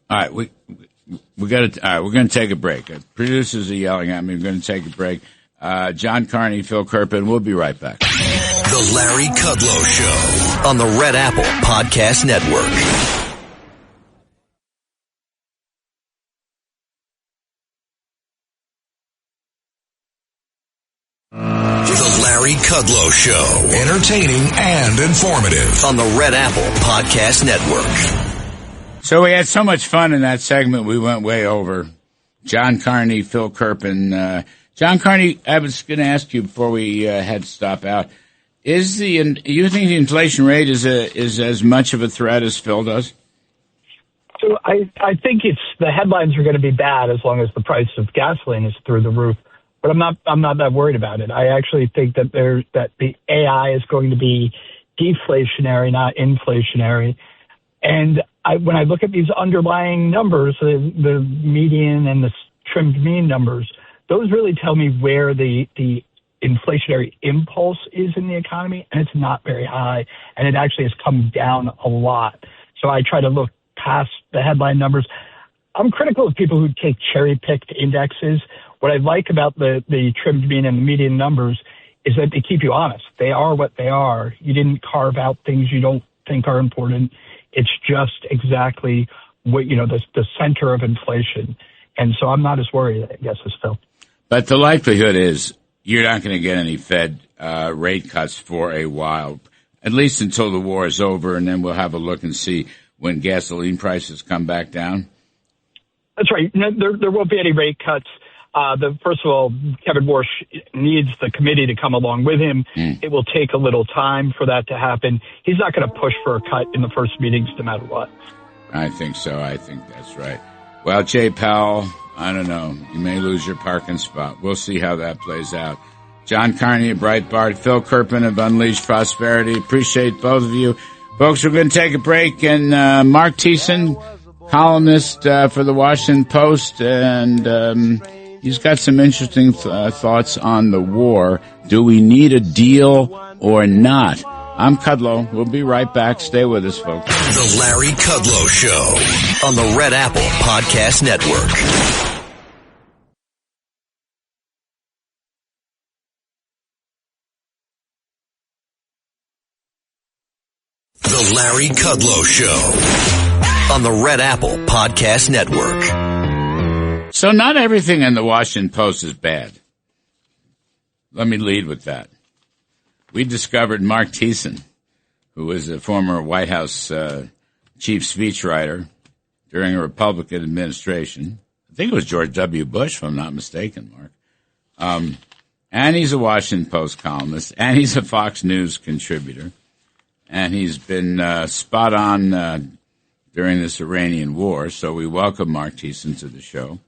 All right, we're going to take a break. Producers are yelling at me. We're going to take a break. John Carney, Phil Kerpen. We'll be right back. The Larry Kudlow Show on the Red Apple Podcast Network. The Larry Kudlow Show. Entertaining and informative. On the Red Apple Podcast Network. So we had so much fun in that segment, we went way over. John Carney, Phil Kerpen. John Carney, I was going to ask you before we had to stop out, you think the inflation rate is as much of a threat as Phil does? So I think the headlines are going to be bad as long as the price of gasoline is through the roof. But I'm not that worried about it. I actually think that the AI is going to be deflationary, not inflationary. And when I look at these underlying numbers, the median and the trimmed mean numbers, those really tell me where the inflationary impulse is in the economy, and it's not very high, and it actually has come down a lot. So I try to look past the headline numbers. I'm critical of people who take cherry-picked indexes. What I like about the trimmed mean and the median numbers is that they keep you honest. They are what they are. You didn't carve out things you don't think are important. It's just exactly what, the center of inflation. And so I'm not as worried, I guess, as Phil. But the likelihood is you're not going to get any Fed rate cuts for a while, at least until the war is over, and then we'll have a look and see when gasoline prices come back down. That's right. No, there won't be any rate cuts. First of all, Kevin Warsh needs the committee to come along with him. It will take a little time for that to happen. He's not going to push for a cut in the first meetings no matter what. I think so. I think that's right. Well, Jay Powell, I don't know. You may lose your parking spot. We'll see how that plays out. John Carney of Breibart, Phil Kerpen of Unleashed Prosperity. Appreciate both of you. Folks, we're going to take a break. And Marc Thiessen, columnist for the Washington Post, and he's got some interesting thoughts on the war. Do we need a deal or not? I'm Kudlow. We'll be right back. Stay with us, folks. The Larry Kudlow Show on the Red Apple Podcast Network. The Larry Kudlow Show on the Red Apple Podcast Network. So not everything in the Washington Post is bad. Let me lead with that. We discovered Marc Thiessen, who was a former White House chief speechwriter during a Republican administration. I think it was George W. Bush, if I'm not mistaken, Mark. And he's a Washington Post columnist, and he's a Fox News contributor. And he's been spot on during this Iranian war, so we welcome Marc Thiessen to the show.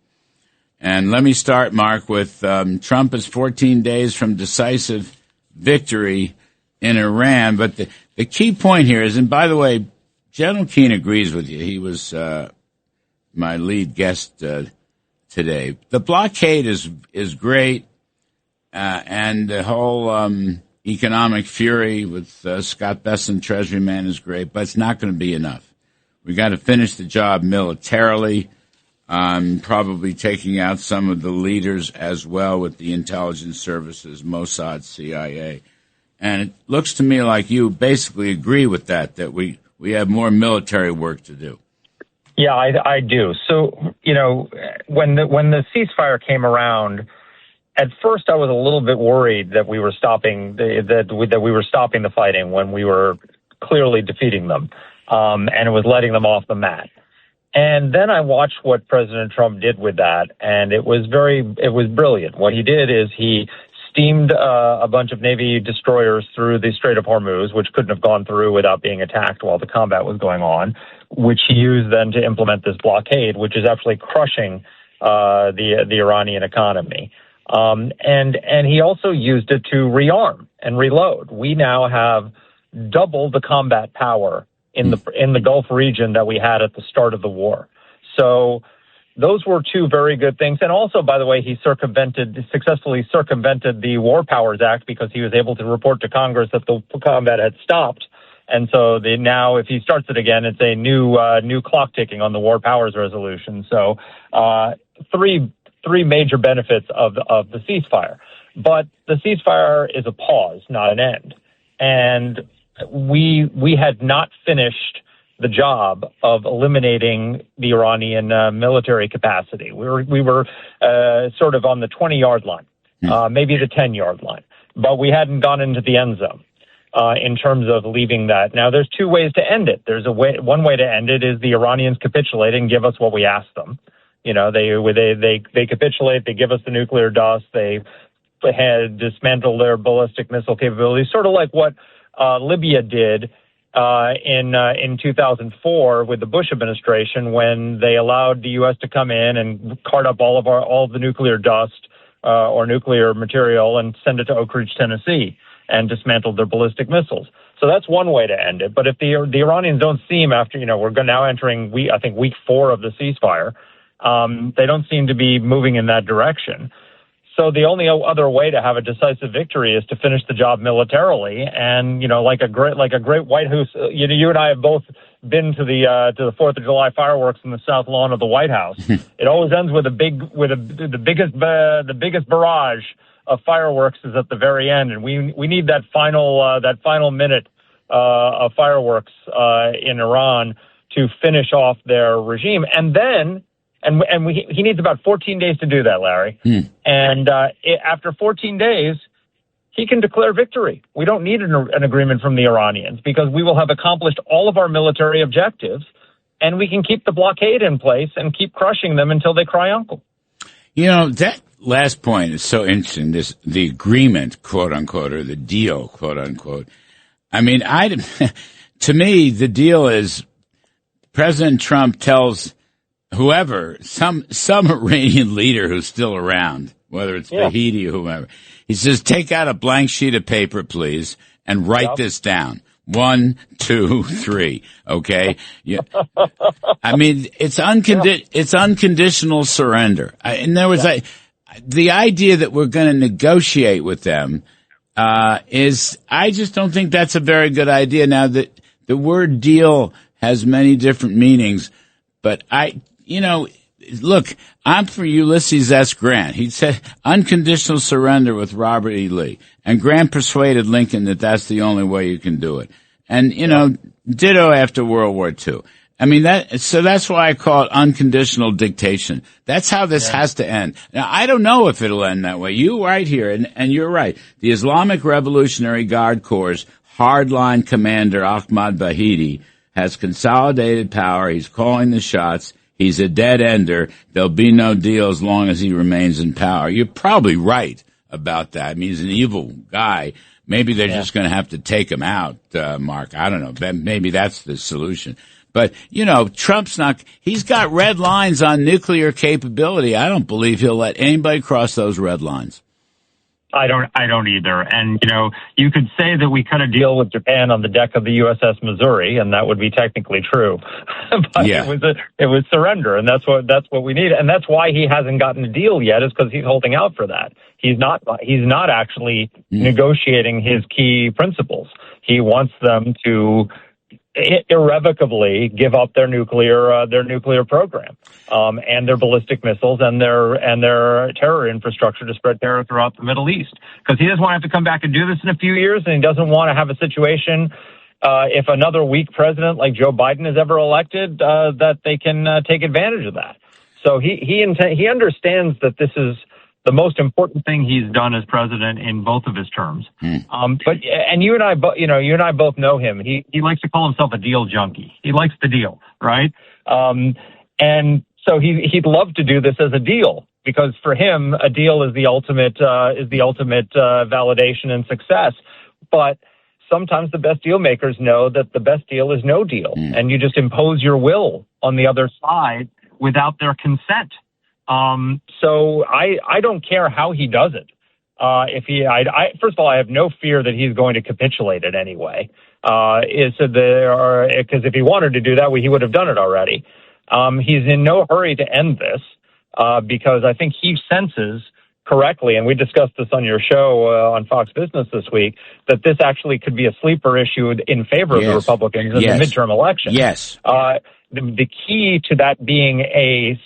And let me start, Mark, with Trump is 14 days from decisive victory in Iran. But the key point here is, and by the way, General Keane agrees with you. He was my lead guest today. The blockade is great, and the whole economic fury with Scott Bessent, Treasury man, is great, but it's not going to be enough. We got to finish the job militarily. Probably taking out some of the leaders as well with the intelligence services, Mossad, CIA. And it looks to me like you basically agree with that we have more military work to do. Yeah, I do. So, when the ceasefire came around, at first I was a little bit worried that we were stopping the fighting when we were clearly defeating them, and it was letting them off the mat. And then I watched what President Trump did with that, and it was brilliant. What he did is he steamed a bunch of Navy destroyers through the Strait of Hormuz, which couldn't have gone through without being attacked while the combat was going on, which he used then to implement this blockade, which is actually crushing the Iranian economy. And he also used it to rearm and reload. We now have double the combat power in the Gulf region that we had at the start of the war. So those were two very good things. And also, by the way, he successfully circumvented the War Powers Act because he was able to report to Congress that the combat had stopped. And so now, if he starts it again, it's a new clock ticking on the War Powers Resolution. So three major benefits of the ceasefire. But the ceasefire is a pause, not an end. And we had not finished the job of eliminating the Iranian military capacity. We were sort of on the 20-yard line, maybe the 10-yard line, but we hadn't gone into the end zone in terms of leaving that. Now, there's two ways to end it. One way to end it is the Iranians capitulate and give us what we ask them. You know, they capitulate, they give us the nuclear dust, they had dismantled their ballistic missile capabilities, sort of like what Libya did in 2004 with the Bush administration, when they allowed the U.S. to come in and cart up all of the nuclear dust or nuclear material and send it to Oak Ridge, Tennessee, and dismantled their ballistic missiles. So that's one way to end it. But if the Iranians don't seem, after, we're now entering week 4 of the ceasefire, they don't seem to be moving in that direction. So the only other way to have a decisive victory is to finish the job militarily. And, like a great White House, you and I have both been to the 4th of July fireworks in the South Lawn of the White House. It always ends with the biggest barrage of fireworks is at the very end. And we need that final minute of fireworks in Iran to finish off their regime. And then, he needs about 14 days to do that, Larry. And after 14 days, he can declare victory. We don't need an agreement from the Iranians because we will have accomplished all of our military objectives, and we can keep the blockade in place and keep crushing them until they cry uncle. That last point is so interesting, the agreement, quote unquote, or the deal, quote unquote. I mean, to me, the deal is President Trump tells whoever, some Iranian leader who's still around, whether it's Vahidi or whoever, he says, take out a blank sheet of paper, please, and write this down. 1, 2, 3. Okay. Yeah. I mean, it's unconditional surrender. The idea that we're going to negotiate with them, I just don't think that's a very good idea. Now, the word deal has many different meanings, but look, I'm for Ulysses S. Grant. He said unconditional surrender with Robert E. Lee. And Grant persuaded Lincoln that that's the only way you can do it. And, ditto after World War II. I mean, so that's why I call it unconditional dictation. That's how this has to end. Now, I don't know if it'll end that way. You right here, and you're right. The Islamic Revolutionary Guard Corps' hardline commander, Ahmad Vahidi, has consolidated power. He's calling the shots. He's a dead ender. There'll be no deal as long as he remains in power. You're probably right about that. I mean, he's an evil guy. Maybe they're just going to have to take him out, Mark. I don't know. Maybe that's the solution. But, Trump's he's got red lines on nuclear capability. I don't believe he'll let anybody cross those red lines. I don't either. And, you could say that we cut a deal with Japan on the deck of the USS Missouri, and that would be technically true. But it was surrender, and that's what we need. And that's why he hasn't gotten a deal yet, is because he's holding out for that. He's not actually negotiating his key principles. He wants them to irrevocably give up their nuclear program, and their ballistic missiles and their terror infrastructure to spread terror throughout the Middle East. Because he doesn't want to have to come back and do this in a few years, and he doesn't want to have a situation if another weak president like Joe Biden is ever elected, that they can take advantage of that. So he understands that this is the most important thing he's done as president in both of his terms. But you and I both know him. He likes to call himself a deal junkie. He likes the deal, right? And so he'd love to do this as a deal. because for him, a deal is the ultimate validation and success. But sometimes the best deal makers know that the best deal is no deal, and you just impose your will on the other side without their consent. So I don't care how he does it. First of all, I have no fear that he's going to capitulate in any way. Because if he wanted to do that, he would have done it already. He's in no hurry to end this, because I think he senses correctly, and we discussed this on your show on Fox Business this week, that this actually could be a sleeper issue in favor of the Republicans in the midterm election. Yes. The key to that being a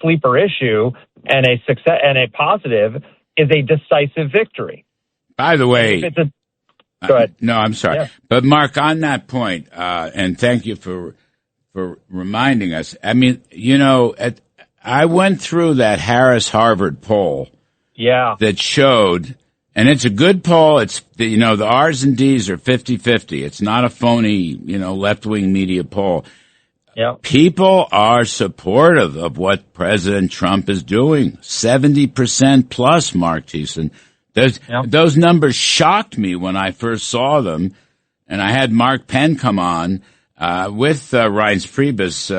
sleeper issue and a success and a positive is a decisive victory. By the way, go ahead. No, I'm sorry. Yeah. But Mark, on that point, and thank you for reminding us. I mean, I went through that Harris-Harvard poll. Yeah. That showed, and it's a good poll. It's, the R's and D's are 50-50. It's not a phony, left-wing media poll. Yeah. People are supportive of what President Trump is doing. 70% plus, Marc Thiessen. Those numbers shocked me when I first saw them, and I had Mark Penn come on with Reince Priebus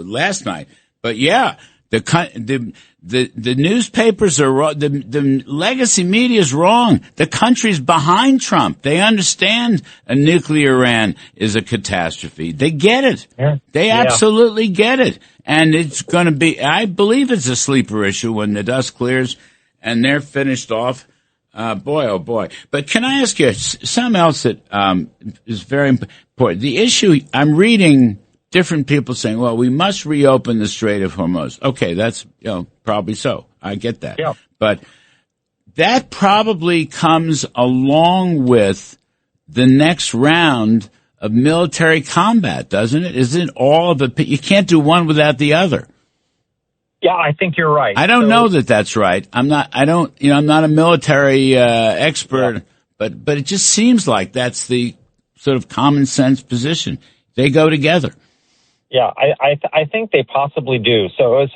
last night. But yeah, the newspapers are wrong. The legacy media is wrong. The country's behind Trump. They understand a nuclear Iran is a catastrophe. They get it. Yeah. They absolutely get it. And it's going to be, I believe it's a sleeper issue when the dust clears and they're finished off. Boy, oh boy. But can I ask you something else that is very important? The issue, I'm reading different people saying, well, we must reopen the Strait of Hormuz. Okay, that's, probably so. I get that. Yeah. But that probably comes along with the next round of military combat, doesn't it? Isn't all of it? You can't do one without the other. Yeah, I think you're right. I don't know that that's right. I'm not a military expert, but it just seems like that's the sort of common sense position. They go together. Yeah, I think they possibly do. So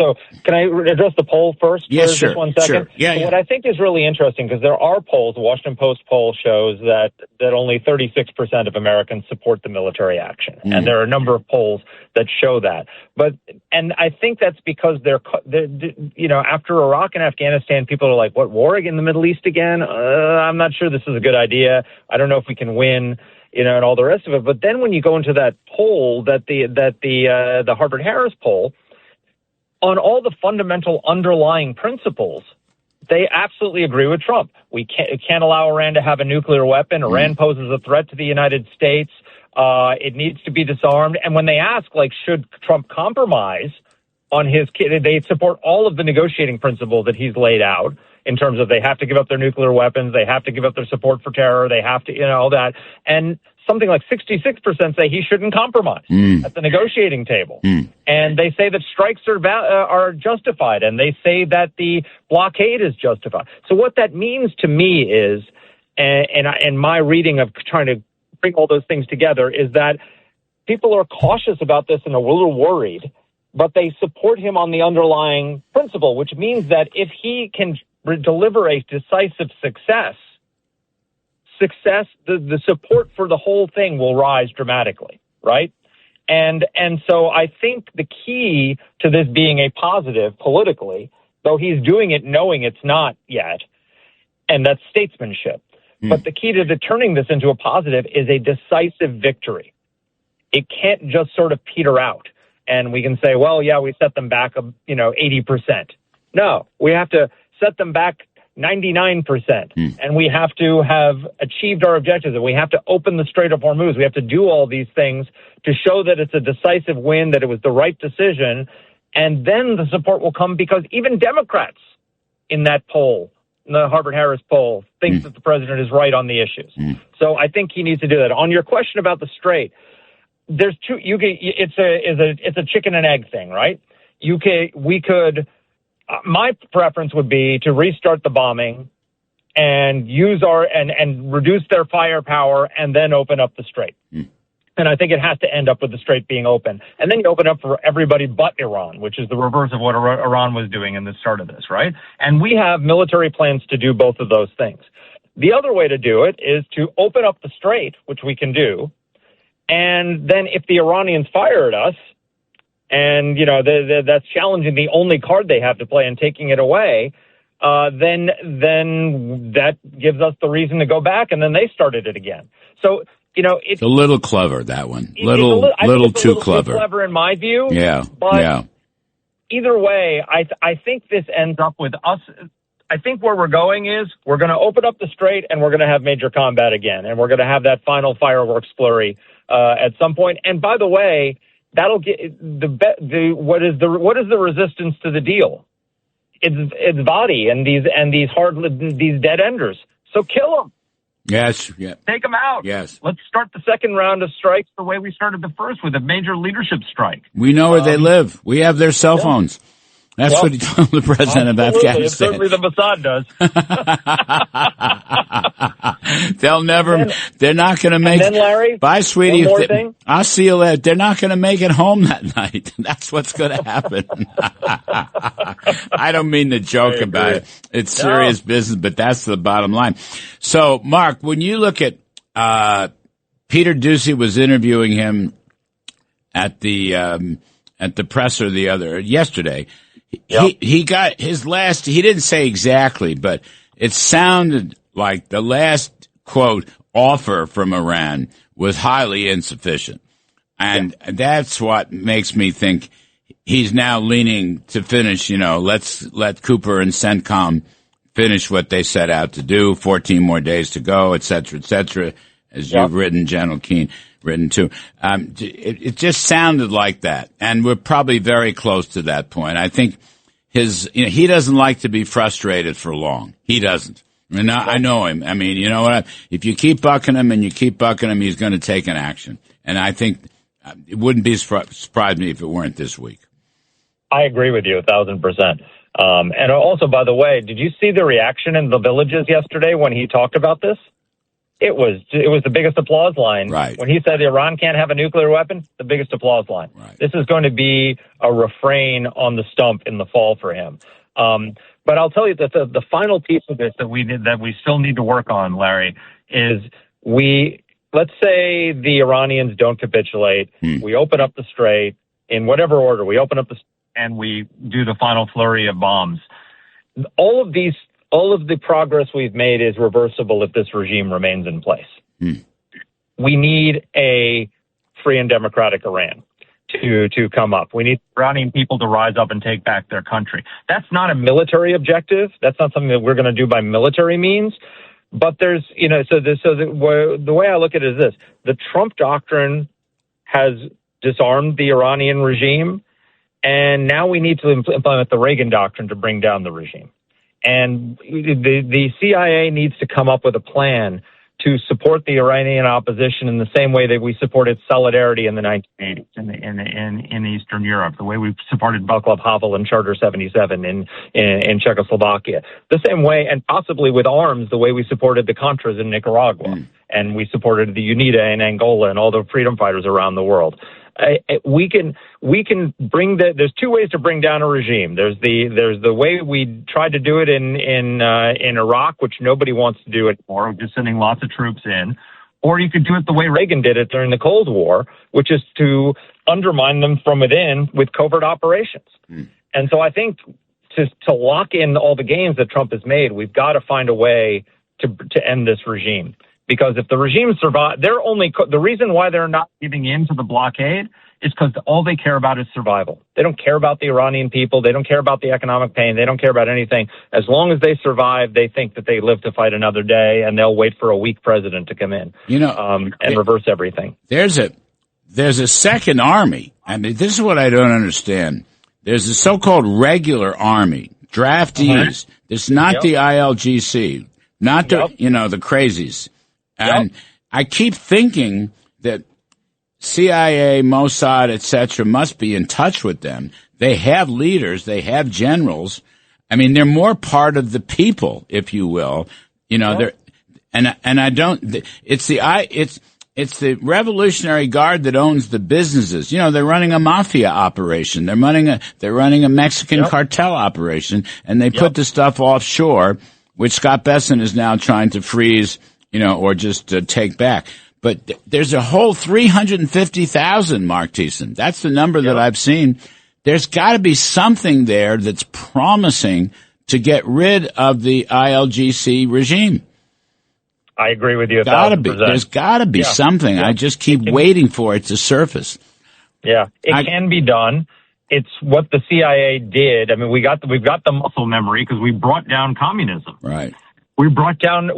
can I address the poll first? Yes, sure. Just 1 second? Sure. Yeah. What I think is really interesting, because there are polls, the Washington Post poll shows that only 36% of Americans support the military action. And there are a number of polls that show that. And I think that's because they're after Iraq and Afghanistan, people are like, what, war in the Middle East again? I'm not sure this is a good idea. I don't know if we can win. And all the rest of it. But then when you go into that poll, the Harvard-Harris poll, on all the fundamental underlying principles, they absolutely agree with Trump. We can't allow Iran to have a nuclear weapon. Iran poses a threat to the United States. It needs to be disarmed. And when they ask, should Trump compromise on his kid, they support all of the negotiating principles that he's laid out, in terms of they have to give up their nuclear weapons, they have to give up their support for terror, they have to, all that. And something like 66% say he shouldn't compromise at the negotiating table. And they say that strikes are justified, and they say that the blockade is justified. So what that means to me is, and my reading of trying to bring all those things together, is that people are cautious about this and a little worried, but they support him on the underlying principle, which means that if he can deliver a decisive success, the support for the whole thing will rise dramatically, right? And so I think the key to this being a positive politically, though he's doing it knowing it's not yet, and that's statesmanship. But the key to turning this into a positive is a decisive victory. It can't just sort of peter out, and we can say, well, yeah, we set them back, 80%. No, we have to set them back 99%. And we have to have achieved our objectives, and we have to open the Strait of Hormuz. We have to do all these things to show that it's a decisive win, that it was the right decision. And then the support will come, because even Democrats in that poll, in the Harvard-Harris poll, think that the president is right on the issues. So I think he needs to do that. On your question about the Strait, there's two. It's a chicken and egg thing, right? My preference would be to restart the bombing and use and reduce their firepower and then open up the Strait. And I think it has to end up with the strait being open. And then you open up for everybody but Iran, which is the reverse of what Iran was doing in the start of this, right? And we have military plans to do both of those things. The other way to do it is to open up the strait, which we can do. And then if the Iranians fire at us, and, that's challenging the only card they have to play and taking it away, then that gives us the reason to go back, and then they started it again. So, it's a little clever, that one. Little too clever. Too clever in my view. Yeah. But either way, I think this ends up with us. I think where we're going is we're going to open up the strait and we're going to have major combat again, and we're going to have that final fireworks flurry at some point. And by the way, that'll get what is the resistance to the deal? It's body and these dead enders. So kill them. Yes. Yeah. Take them out. Yes. Let's start the second round of strikes the way we started the first, with a major leadership strike. We know where they live. We have their cell phones. That's what he told the president of Afghanistan. Certainly the Mossad does. They're not going to make it. Larry, bye, sweetie. One more thing. I'll see you later. They're not going to make it home that night. That's what's going to happen. I don't mean to joke about it. It's serious business, but that's the bottom line. So, Marc, when you look at, Peter Doocy was interviewing him at the presser yesterday. Yep. He got his last, he didn't say exactly, but it sounded like the last, quote, offer from Iran was highly insufficient. And that's what makes me think he's now leaning to finish, let's let Cooper and CENTCOM finish what they set out to do, 14 more days to go, et cetera, as you've written, General Keane written too. It just sounded like that, and we're probably very close to that point. I think he doesn't like to be frustrated for long. He doesn't. And I know him. I mean, you know what? If you keep bucking him and you keep bucking him, he's going to take an action. And I think it wouldn't be surprised me if it weren't this week. I agree with you 1,000%. And also, by the way, did you see the reaction in the villages yesterday when he talked about this? It was the biggest applause line. Right. When he said Iran can't have a nuclear weapon, the biggest applause line. Right. This is going to be a refrain on the stump in the fall for him. But I'll tell you that the final piece of this that we still need to work on, Larry, is let's say the Iranians don't capitulate. We open up the strait in whatever order. We open up and we do the final flurry of bombs. All of the progress we've made is reversible if this regime remains in place. We need a free and democratic Iran to come up. We need Iranian people to rise up and take back their country. That's not a military objective. That's not something that we're going to do by military means. But there's, the way I look at it is this: the Trump doctrine has disarmed the Iranian regime, and now we need to implement the Reagan doctrine to bring down the regime. And the CIA needs to come up with a plan to support the Iranian opposition in the same way that we supported Solidarity in the 1980s in Eastern Europe, the way we supported Václav Havel and Charter 77 in Czechoslovakia, the same way, and possibly with arms, the way we supported the Contras in Nicaragua, and we supported the UNITA in Angola and all the freedom fighters around the world. We can bring there's two ways to bring down a regime. There's the way we tried to do it in Iraq, which nobody wants to do anymore, just sending lots of troops in, or you could do it the way Reagan did it during the Cold War, which is to undermine them from within with covert operations. And so I think to lock in all the gains that Trump has made, we've got to find a way to end this regime. Because if the regime survives, the reason why they're not giving in to the blockade is because all they care about is survival. They don't care about the Iranian people. They don't care about the economic pain. They don't care about anything. As long as they survive, they think that they live to fight another day, and they'll wait for a weak president to come in, and reverse everything. There's a second army. I mean, this is what I don't understand. There's a so-called regular army, draftees. It's not the ILGC, not the crazies. And I keep thinking that CIA, Mossad, etc., must be in touch with them. They have leaders. They have generals. I mean, they're more part of the people, if you will. They're, and I don't. It's It's the Revolutionary Guard that owns the businesses. You know, they're running a mafia operation. They're running a Mexican cartel operation, and they put the stuff offshore, which Scott Besson is now trying to freeze, or just take back. But there's a whole 350,000, Marc Thiessen. That's the number that I've seen. There's got to be something there that's promising to get rid of the ILGC regime. I agree with you. There's got to be something. I just keep waiting for it to surface. Yeah, it can be done. It's what the CIA did. I mean, we've got the muscle memory because we brought down communism. Right. We brought down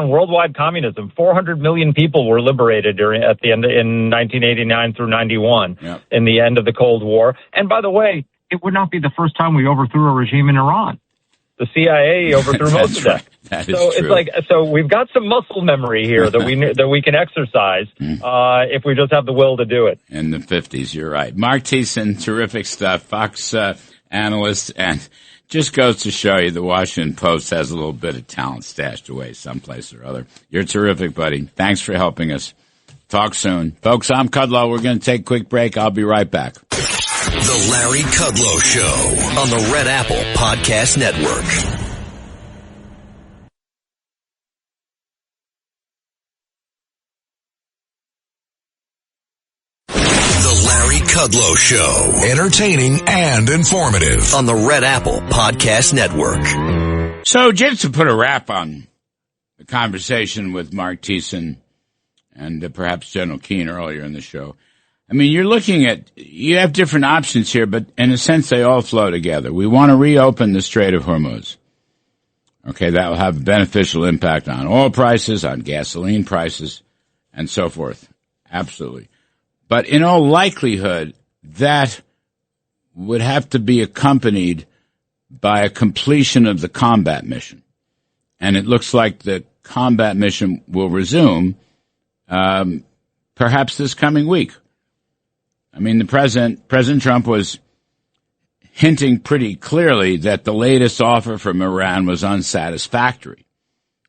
worldwide communism. 400 million people were liberated in 1989 through 91 in the end of the Cold War. And by the way, it would not be the first time we overthrew a regime in Iran. The CIA overthrew most of that. That is true. It's so we've got some muscle memory here that we can exercise if we just have the will to do it. In the 50s, you're right. Marc Thiessen, terrific stuff, Fox analyst, and just goes to show you the Washington Post has a little bit of talent stashed away someplace or other. You're terrific, buddy. Thanks for helping us. Talk soon. Folks, I'm Kudlow. We're going to take a quick break. I'll be right back. The Larry Kudlow Show on the Red Apple Podcast Network. The Larry Kudlow Show. Entertaining and informative. On the Red Apple Podcast Network. So just to put a wrap on the conversation with Marc Thiessen and perhaps General Keane earlier in the show, I mean, you have different options here, but in a sense they all flow together. We want to reopen the Strait of Hormuz. Okay, that will have a beneficial impact on oil prices, on gasoline prices, and so forth. Absolutely. But in all likelihood, that would have to be accompanied by a completion of the combat mission. And it looks like the combat mission will resume perhaps this coming week. I mean, President Trump was hinting pretty clearly that the latest offer from Iran was unsatisfactory.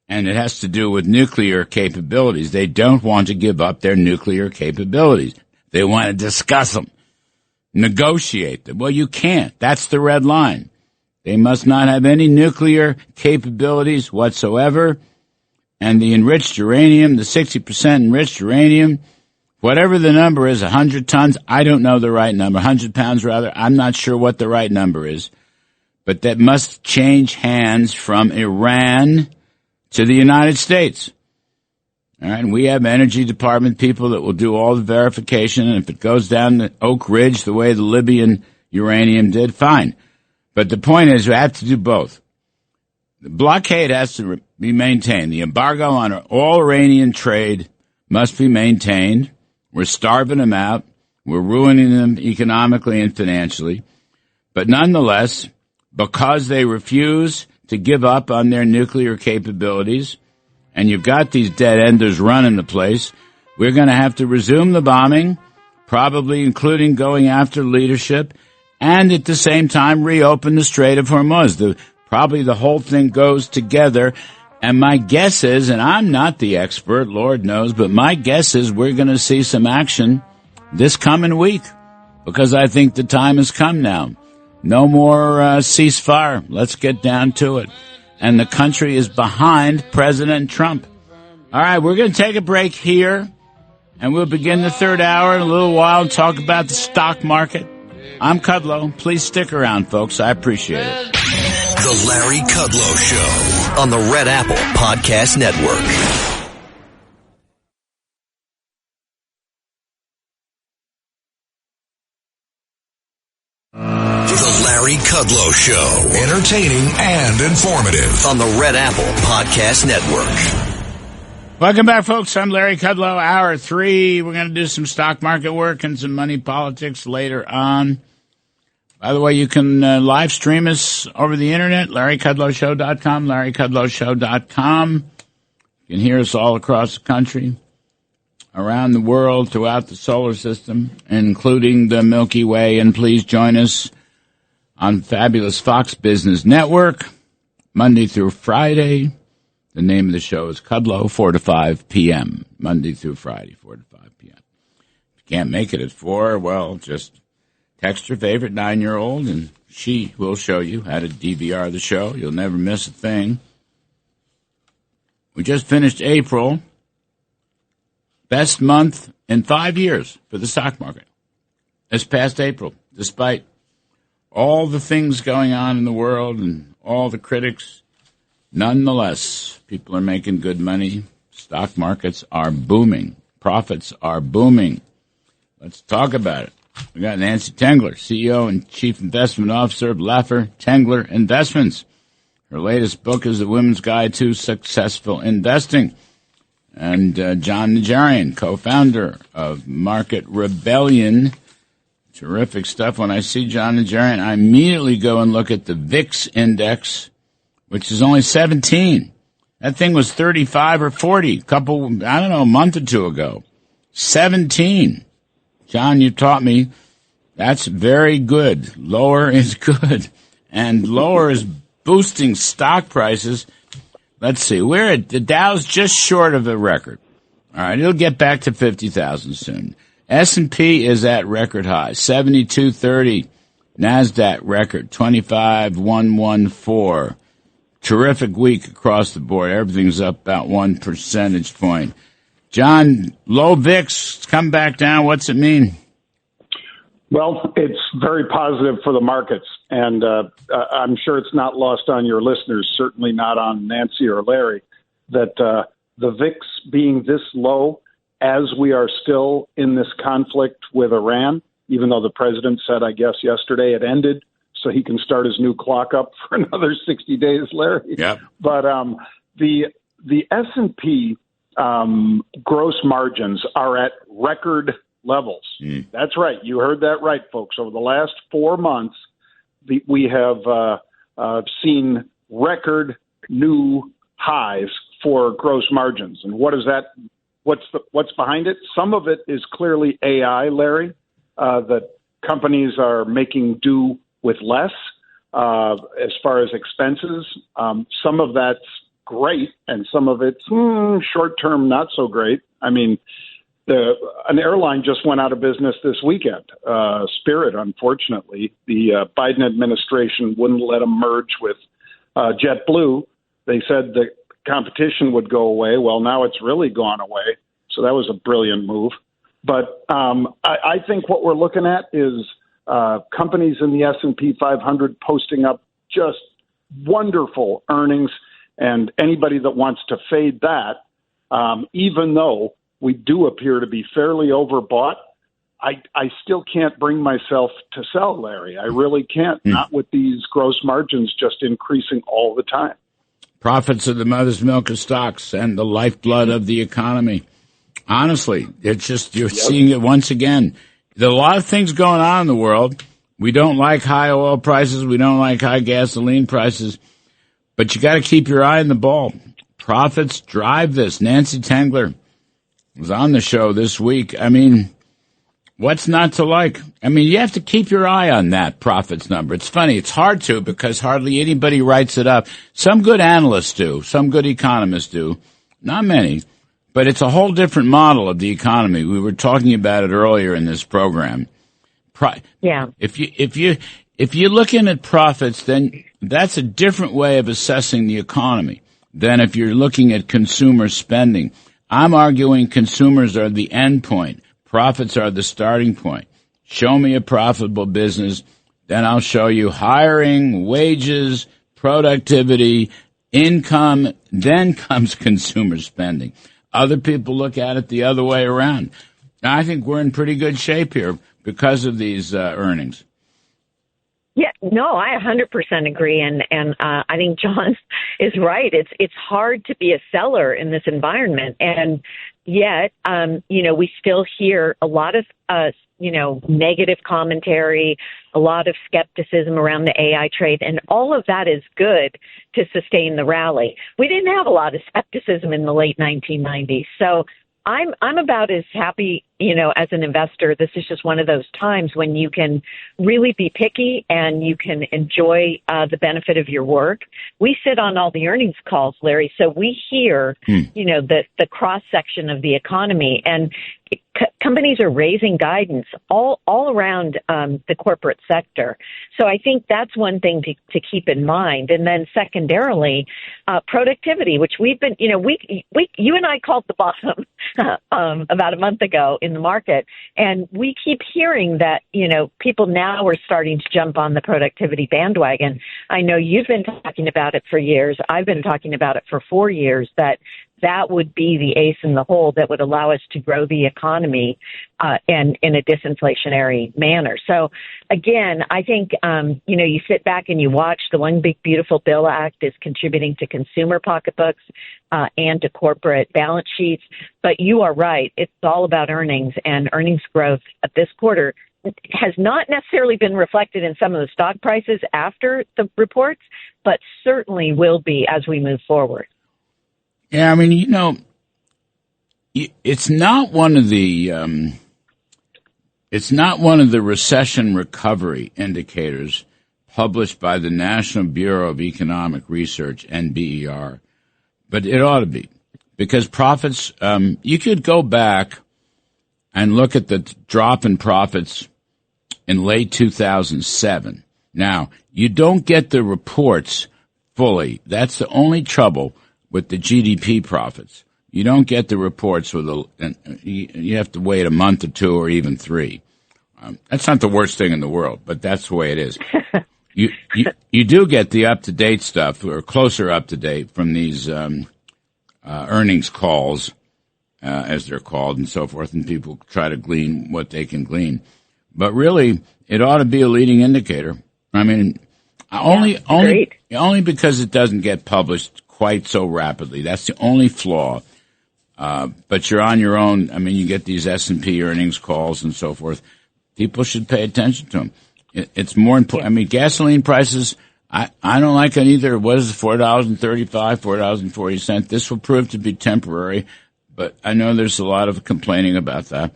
And it has to do with nuclear capabilities. They don't want to give up their nuclear capabilities. They want to discuss them, negotiate them. Well, you can't. That's the red line. They must not have any nuclear capabilities whatsoever. And the enriched uranium, the 60% enriched uranium, whatever the number is, 100 tons, I don't know the right number, 100 pounds rather, I'm not sure what the right number is. But that must change hands from Iran to the United States. All right, and we have Energy Department people that will do all the verification, and if it goes down the Oak Ridge the way the Libyan uranium did, fine. But the point is, we have to do both. The blockade has to be maintained. The embargo on all Iranian trade must be maintained. We're starving them out. We're ruining them economically and financially. But nonetheless, because they refuse to give up on their nuclear capabilities, and you've got these dead-enders running the place, we're going to have to resume the bombing, probably including going after leadership, and at the same time reopen the Strait of Hormuz. Probably the whole thing goes together. And my guess is, and I'm not the expert, Lord knows, but my guess is we're going to see some action this coming week, because I think the time has come now. No more ceasefire. Let's get down to it. And the country is behind President Trump. All right, we're going to take a break here, and we'll begin the third hour in a little while and talk about the stock market. I'm Kudlow. Please stick around, folks. I appreciate it. The Larry Kudlow Show on the Red Apple Podcast Network. The Larry Kudlow Show. Entertaining and informative. On the Red Apple Podcast Network. Welcome back, folks. I'm Larry Kudlow. Hour 3. We're going to do some stock market work and some money politics later on. By the way, you can live stream us over the internet, LarryKudlowShow.com, LarryKudlowShow.com. You can hear us all across the country, around the world, throughout the solar system, including the Milky Way. And please join us on fabulous Fox Business Network, Monday through Friday. The name of the show is Kudlow, 4 to 5 p.m. Monday through Friday, 4 to 5 p.m. If you can't make it at 4, well, just text your favorite 9-year-old, and she will show you how to DVR the show. You'll never miss a thing. We just finished April, best month in 5 years for the stock market. This past April, despite all the things going on in the world and all the critics, nonetheless, people are making good money. Stock markets are booming. Profits are booming. Let's talk about it. We got Nancy Tengler, CEO and Chief Investment Officer of Laffer Tengler Investments. Her latest book is The Women's Guide to Successful Investing. And John Najarian, co-founder of Market Rebellion. Terrific stuff. When I see John Najarian, I immediately go and look at the VIX index, which is only 17. That thing was 35 or 40 a month or two ago. 17. John, you taught me that's very good. Lower is good. And lower is boosting stock prices. Let's see. The Dow's just short of a record. All right. It'll get back to 50,000 soon. S&P is at record high, 72.30. NASDAQ record, 25,114. Terrific week across the board. Everything's up about 1 percentage point. John, low VIX, come back down. What's it mean? Well, it's very positive for the markets, and I'm sure it's not lost on your listeners, certainly not on Nancy or Larry, that the VIX being this low as we are still in this conflict with Iran, even though the president said, I guess, yesterday it ended, so he can start his new clock up for another 60 days, Larry. Yep. But the S&P gross margins are at record levels. That's right. You heard that right, folks. Over the last 4 months, we have seen record new highs for gross margins. And what is that? What's behind it? Some of it is clearly AI, Larry, that companies are making do with less as far as expenses. Some of that's great, and some of it's short-term not so great. I mean, an airline just went out of business this weekend, Spirit, unfortunately. The Biden administration wouldn't let them merge with JetBlue. They said the competition would go away. Well, now it's really gone away. So that was a brilliant move. But I think what we're looking at is companies in the S&P 500 posting up just wonderful earnings. And anybody that wants to fade that, even though we do appear to be fairly overbought, I still can't bring myself to sell, Larry. I really can't, not with these gross margins just increasing all the time. Profits are the mother's milk of stocks and the lifeblood of the economy. Honestly, it's just, you're seeing it once again. There are a lot of things going on in the world. We don't like high oil prices. We don't like high gasoline prices. But you got to keep your eye on the ball. Profits drive this. Nancy Tengler was on the show this week. I mean, what's not to like? I mean, you have to keep your eye on that profits number. It's funny. It's hard to because hardly anybody writes it up. Some good analysts do. Some good economists do. Not many. But it's a whole different model of the economy. We were talking about it earlier in this program. Yeah. If you're looking at profits, then that's a different way of assessing the economy than if you're looking at consumer spending. I'm arguing consumers are the end point. Profits are the starting point. Show me a profitable business, then I'll show you hiring, wages, productivity, income, then comes consumer spending. Other people look at it the other way around. I think we're in pretty good shape here because of these earnings. Yeah, no, I 100% agree, and I think John is right. It's hard to be a seller in this environment, and yet, we still hear a lot of negative commentary, a lot of skepticism around the AI trade, and all of that is good to sustain the rally. We didn't have a lot of skepticism in the late 1990s, so I'm about as happy, as an investor. This is just one of those times when you can really be picky and you can enjoy the benefit of your work. We sit on all the earnings calls, Larry, so we hear, the cross section of the economy, and companies are raising guidance all around the corporate sector. So I think that's one thing to keep in mind. And then secondarily, productivity, which we've been, you and I called the bottom about a month ago in the market, and we keep hearing that people now are starting to jump on the productivity bandwagon. I know you've been talking about it for years. I've been talking about it for 4 years, that would be the ace in the hole that would allow us to grow the economy and in a disinflationary manner. So, again, I think, you sit back and you watch the One Big Beautiful Bill Act is contributing to consumer pocketbooks and to corporate balance sheets. But you are right. It's all about earnings, and earnings growth this quarter has not necessarily been reflected in some of the stock prices after the reports, but certainly will be as we move forward. Yeah, I mean, it's not one of the recession recovery indicators published by the National Bureau of Economic Research, NBER, but it ought to be, because profits. You could go back and look at the drop in profits in late 2007. Now, you don't get the reports fully. That's the only trouble with the GDP profits. You don't get the reports you have to wait a month or two or even 3. That's not the worst thing in the world, but that's the way it is. You do get the up-to-date stuff, or closer up-to-date, from these earnings calls, as they're called, and so forth, and people try to glean what they can glean. But really, it ought to be a leading indicator. I mean, only because it doesn't get published quite so rapidly. That's the only flaw. But you're on your own. I mean, you get these S&P earnings calls and so forth. People should pay attention to them. It's more important. I mean, gasoline prices, I don't like it either. What is it, $4.35, $4.40? This will prove to be temporary, but I know there's a lot of complaining about that.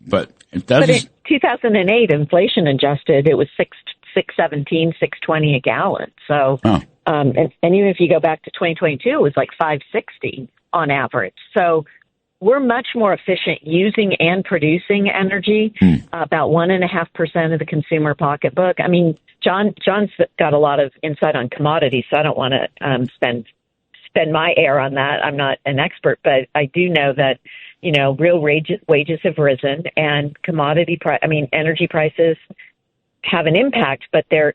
But it doesn't. But in 2008, inflation adjusted, it was $6.17, $6.20 a gallon. So, and even if you go back to 2022, it was like $5.60 on average. So we're much more efficient using and producing energy, about 1.5% of the consumer pocketbook. I mean, John's got a lot of insight on commodities, so I don't want to spend my air on that. I'm not an expert, but I do know that, real wages have risen, and energy prices have an impact, but they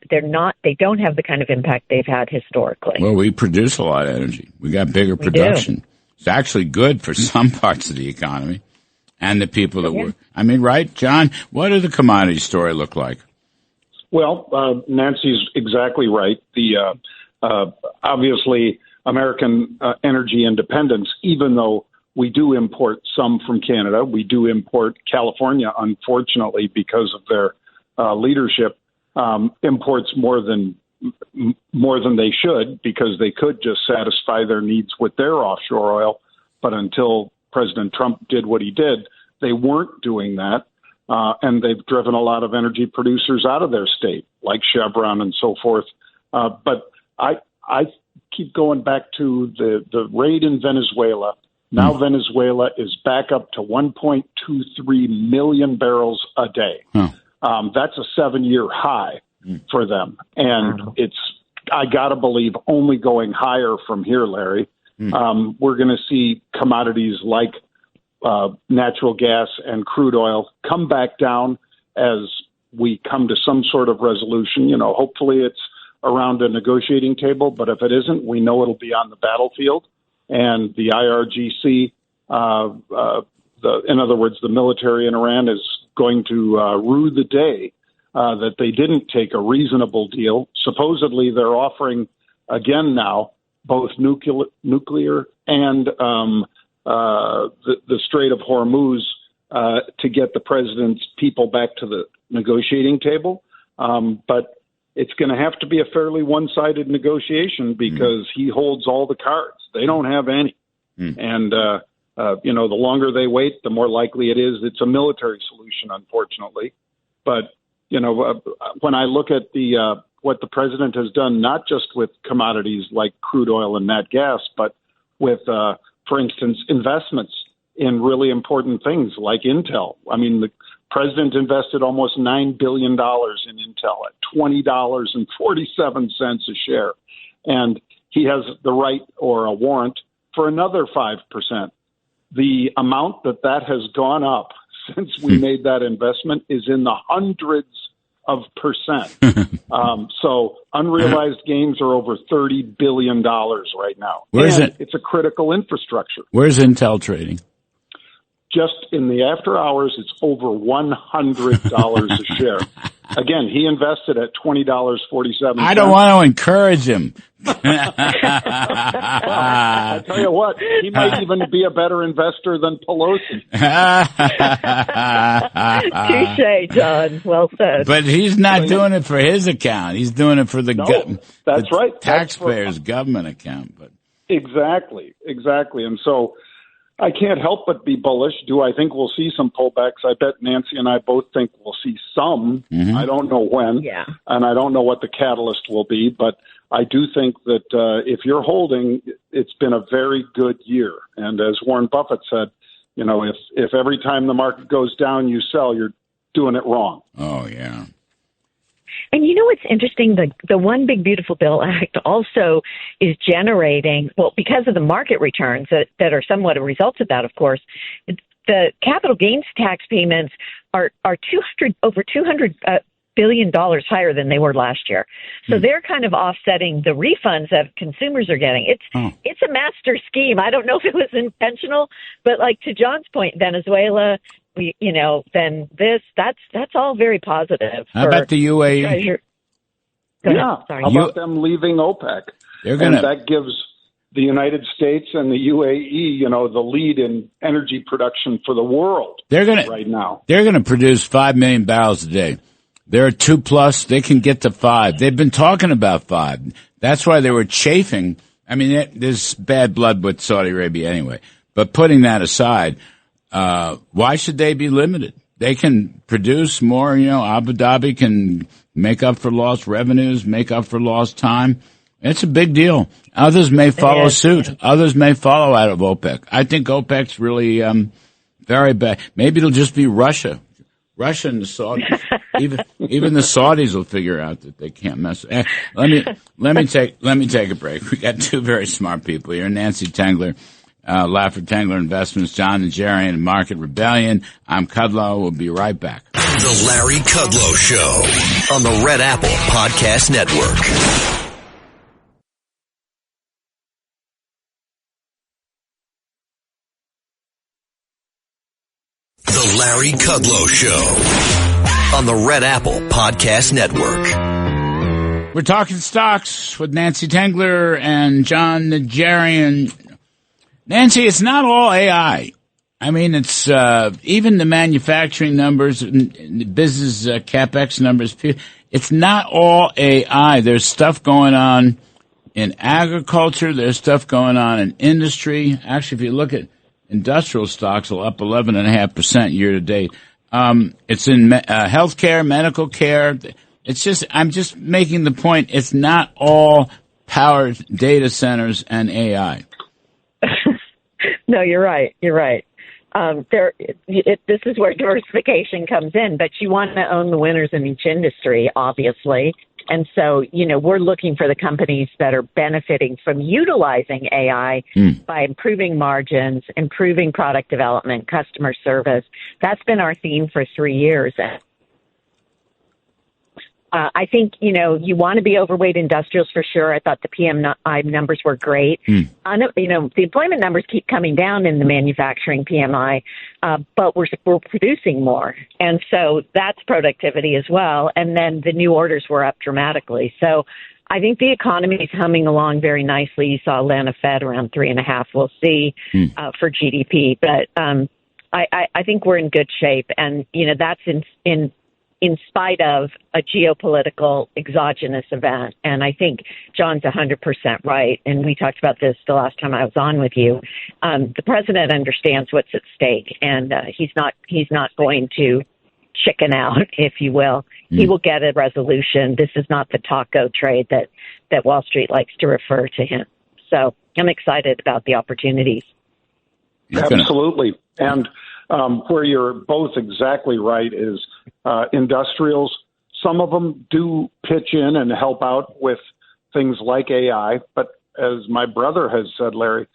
don't have the kind of impact they've had historically. Well, we produce a lot of energy. We got bigger production. It's actually good for some parts of the economy and the people that work. I mean, right, John? What does the commodity story look like? Well, Nancy's exactly right. The obviously American energy independence, even though we do import some from Canada, we do import California, unfortunately, because of their leadership, imports more than they should, because they could just satisfy their needs with their offshore oil. But until President Trump did what he did, they weren't doing that. And they've driven a lot of energy producers out of their state, like Chevron and so forth. But I keep going back to the raid in Venezuela. Now Venezuela is back up to 1.23 million barrels a day. That's a 7-year high for them. And I got to believe, only going higher from here, Larry. We're going to see commodities like natural gas and crude oil come back down as we come to some sort of resolution. Hopefully it's around a negotiating table, but if it isn't, we know it'll be on the battlefield. And the IRGC, in other words, the military in Iran, is going to rue the day that they didn't take a reasonable deal. Supposedly, they're offering again now both nuclear and the Strait of Hormuz to get the president's people back to the negotiating table. But it's going to have to be a fairly one-sided negotiation because he holds all the cards. They don't have any. And The longer they wait, the more likely it is it's a military solution, unfortunately. But, when I look at what the president has done, not just with commodities like crude oil and nat gas, but with, for instance, investments in really important things like Intel. I mean, the president invested almost $9 billion in Intel at $20.47 a share. And he has the right or a warrant for another 5%. The amount that has gone up since we made that investment is in the hundreds of percent. So unrealized gains are over $30 billion right now. It's a critical infrastructure. Where's Intel trading? Just in the after hours, it's over $100 a share. Again, he invested at $20.47. I don't want to encourage him. Well, I tell you what, he might even be a better investor than Pelosi. Touche, John. Well said. But he's not doing it for his account. He's doing it for the taxpayers' government account. But Exactly. And so I can't help but be bullish. Do I think we'll see some pullbacks? I bet Nancy and I both think we'll see some. Mm-hmm. I don't know when, and I don't know what the catalyst will be, but I do think that if you're holding, it's been a very good year. And as Warren Buffett said, if every time the market goes down you sell, you're doing it wrong. Oh, yeah. And what's interesting? The One Big Beautiful Bill Act also is generating, because of the market returns that are somewhat a result of that, of course, the capital gains tax payments are over $200 billion higher than they were last year. So they're kind of offsetting the refunds that consumers are getting. It's a master scheme. I don't know if it was intentional, but to John's point, Venezuela, then that's all very positive. How about the UAE? How about them leaving OPEC? And that gives the United States and the UAE, the lead in energy production for the world right now. They're going to produce 5 million barrels a day. They're at 2+. They can get to 5. They've been talking about 5. That's why they were chafing. I mean, there's bad blood with Saudi Arabia anyway. But putting that aside, why should they be limited? They can produce more. Abu Dhabi can make up for lost revenues, make up for lost time. It's a big deal. Others may follow suit. Others may follow out of OPEC. I think OPEC's really very bad. Maybe it'll just be Russia and the Saudis. Even the Saudis will figure out that they can't mess. Let me take a break. We got two very smart people here. Nancy Tengler, Laffer Tengler Investments, John Najarian, and Market Rebellion. I'm Kudlow. We'll be right back. The Larry Kudlow Show on the Red Apple Podcast Network. The Larry Kudlow Show on the Red Apple Podcast Network. We're talking stocks with Nancy Tengler and John Najarian. Nancy, it's not all AI. I mean, it's even the manufacturing numbers, business CapEx numbers. It's not all AI. There's stuff going on in agriculture. There's stuff going on in industry. Actually, if you look at industrial stocks, are up 11.5% year to date. It's in healthcare, medical care. I'm just making the point. It's not all power data centers and AI. No, you're right. This is where diversification comes in, but you want to own the winners in each industry, obviously. And so, we're looking for the companies that are benefiting from utilizing AI by improving margins, improving product development, customer service. That's been our theme for 3 years. I think, you want to be overweight industrials for sure. I thought the PMI numbers were great. The employment numbers keep coming down in the manufacturing PMI, but we're producing more. And so that's productivity as well. And then the new orders were up dramatically. So I think the economy is humming along very nicely. You saw Atlanta Fed around 3.5. We'll see for GDP. But I think we're in good shape. And, that's in in spite of a geopolitical exogenous event. And I think John's 100% right. And we talked about this the last time I was on with you. The president understands what's at stake, and he's not going to chicken out, if you will. He will get a resolution. This is not the taco trade that Wall Street likes to refer to him. So I'm excited about the opportunities. Absolutely. And where you're both exactly right is industrials. Some of them do pitch in and help out with things like AI. But as my brother has said, Larry,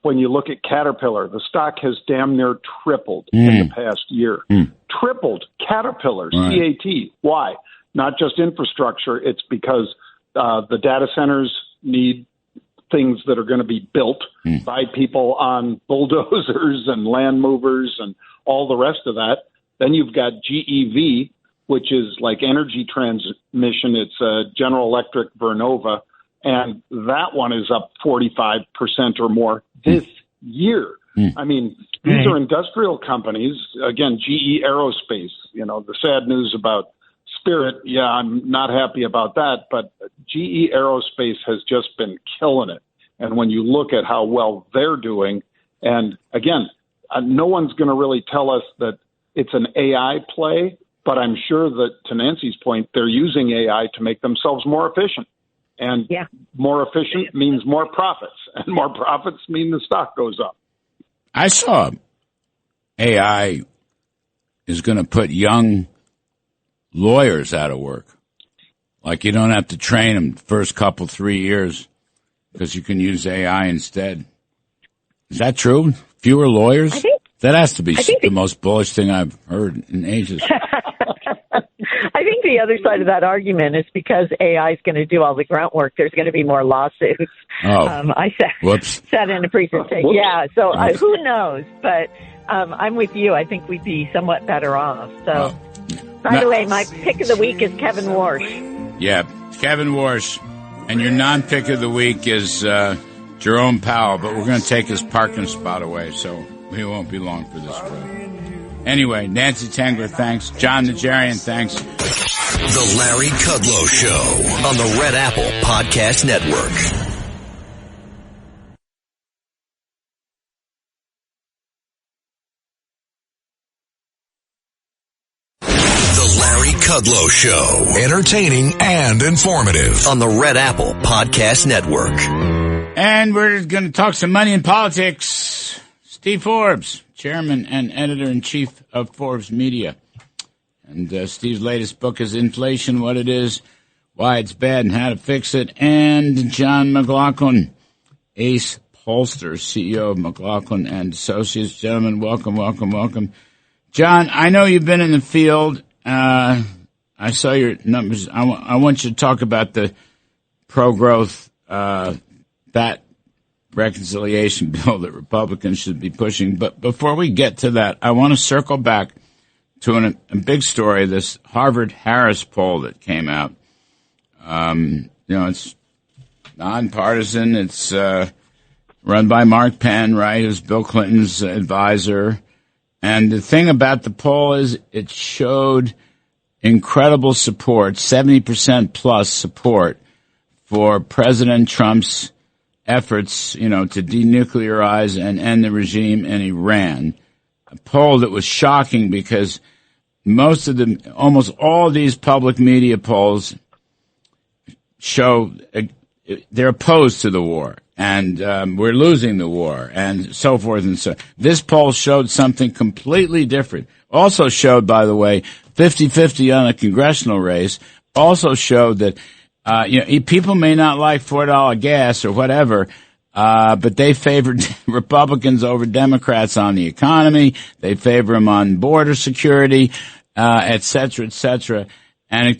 when you look at Caterpillar, the stock has damn near tripled in the past year. Tripled. Caterpillar, right. CAT. Why? Not just infrastructure. It's because the data centers need things that are going to be built by people on bulldozers and land movers and all the rest of that. Then you've got GEV, which is like energy transmission. It's General Electric Vernova, and that one is up 45% or more this year. I mean, these are industrial companies. Again, GE Aerospace, the sad news about Spirit, I'm not happy about that, but GE Aerospace has just been killing it. And when you look at how well they're doing, and again, no one's going to really tell us that it's an AI play, but I'm sure that, to Nancy's point, they're using AI to make themselves more efficient. And more efficient means more profits, and more profits mean the stock goes up. I saw AI is going to put young lawyers out of work. Like, you don't have to train them the first 3 years because you can use AI instead. Is that true? Fewer lawyers? That has to be the most bullish thing I've heard in ages. I think the other side of that argument is because AI is going to do all the grunt work, there's going to be more lawsuits. I said in a presentation. Yeah, so who knows? But I'm with you. I think we'd be somewhat better off. So, by the way, my pick of the week is Kevin Warsh. Yeah, Kevin Warsh. And your non-pick of the week is Jerome Powell, but we're going to take his parking spot away, so we won't be long for this road. Anyway, Nancy Tengler, thanks. John Najarian, thanks. The Larry Kudlow Show on the Red Apple Podcast Network. The Larry Kudlow Show. Entertaining and informative. On the Red Apple Podcast Network. And we're going to talk some money and politics. Steve Forbes, chairman and editor-in-chief of Forbes Media. And Steve's latest book is Inflation, What It Is, Why It's Bad, and How to Fix It. And John McLaughlin, Ace Polster, CEO of McLaughlin and Associates. Gentlemen, welcome, welcome, welcome. John, I know you've been in the field. I saw your numbers. I want you to talk about the pro-growth, that reconciliation bill that Republicans should be pushing. But before we get to that, I want to circle back to a big story, this Harvard-Harris poll that came out. It's nonpartisan. It's run by Marc Penn, right, who's Bill Clinton's advisor. And the thing about the poll is it showed incredible support, 70% plus support for President Trump's efforts, to denuclearize and end the regime in Iran. A poll that was shocking because almost all these public media polls show they're opposed to the war and we're losing the war and so forth and so. This poll showed something completely different. Also showed, by the way, 50-50 on a congressional race. Also showed that people may not like $4 gas or whatever, but they favored Republicans over Democrats on the economy. They favor them on border security, et cetera, et cetera. And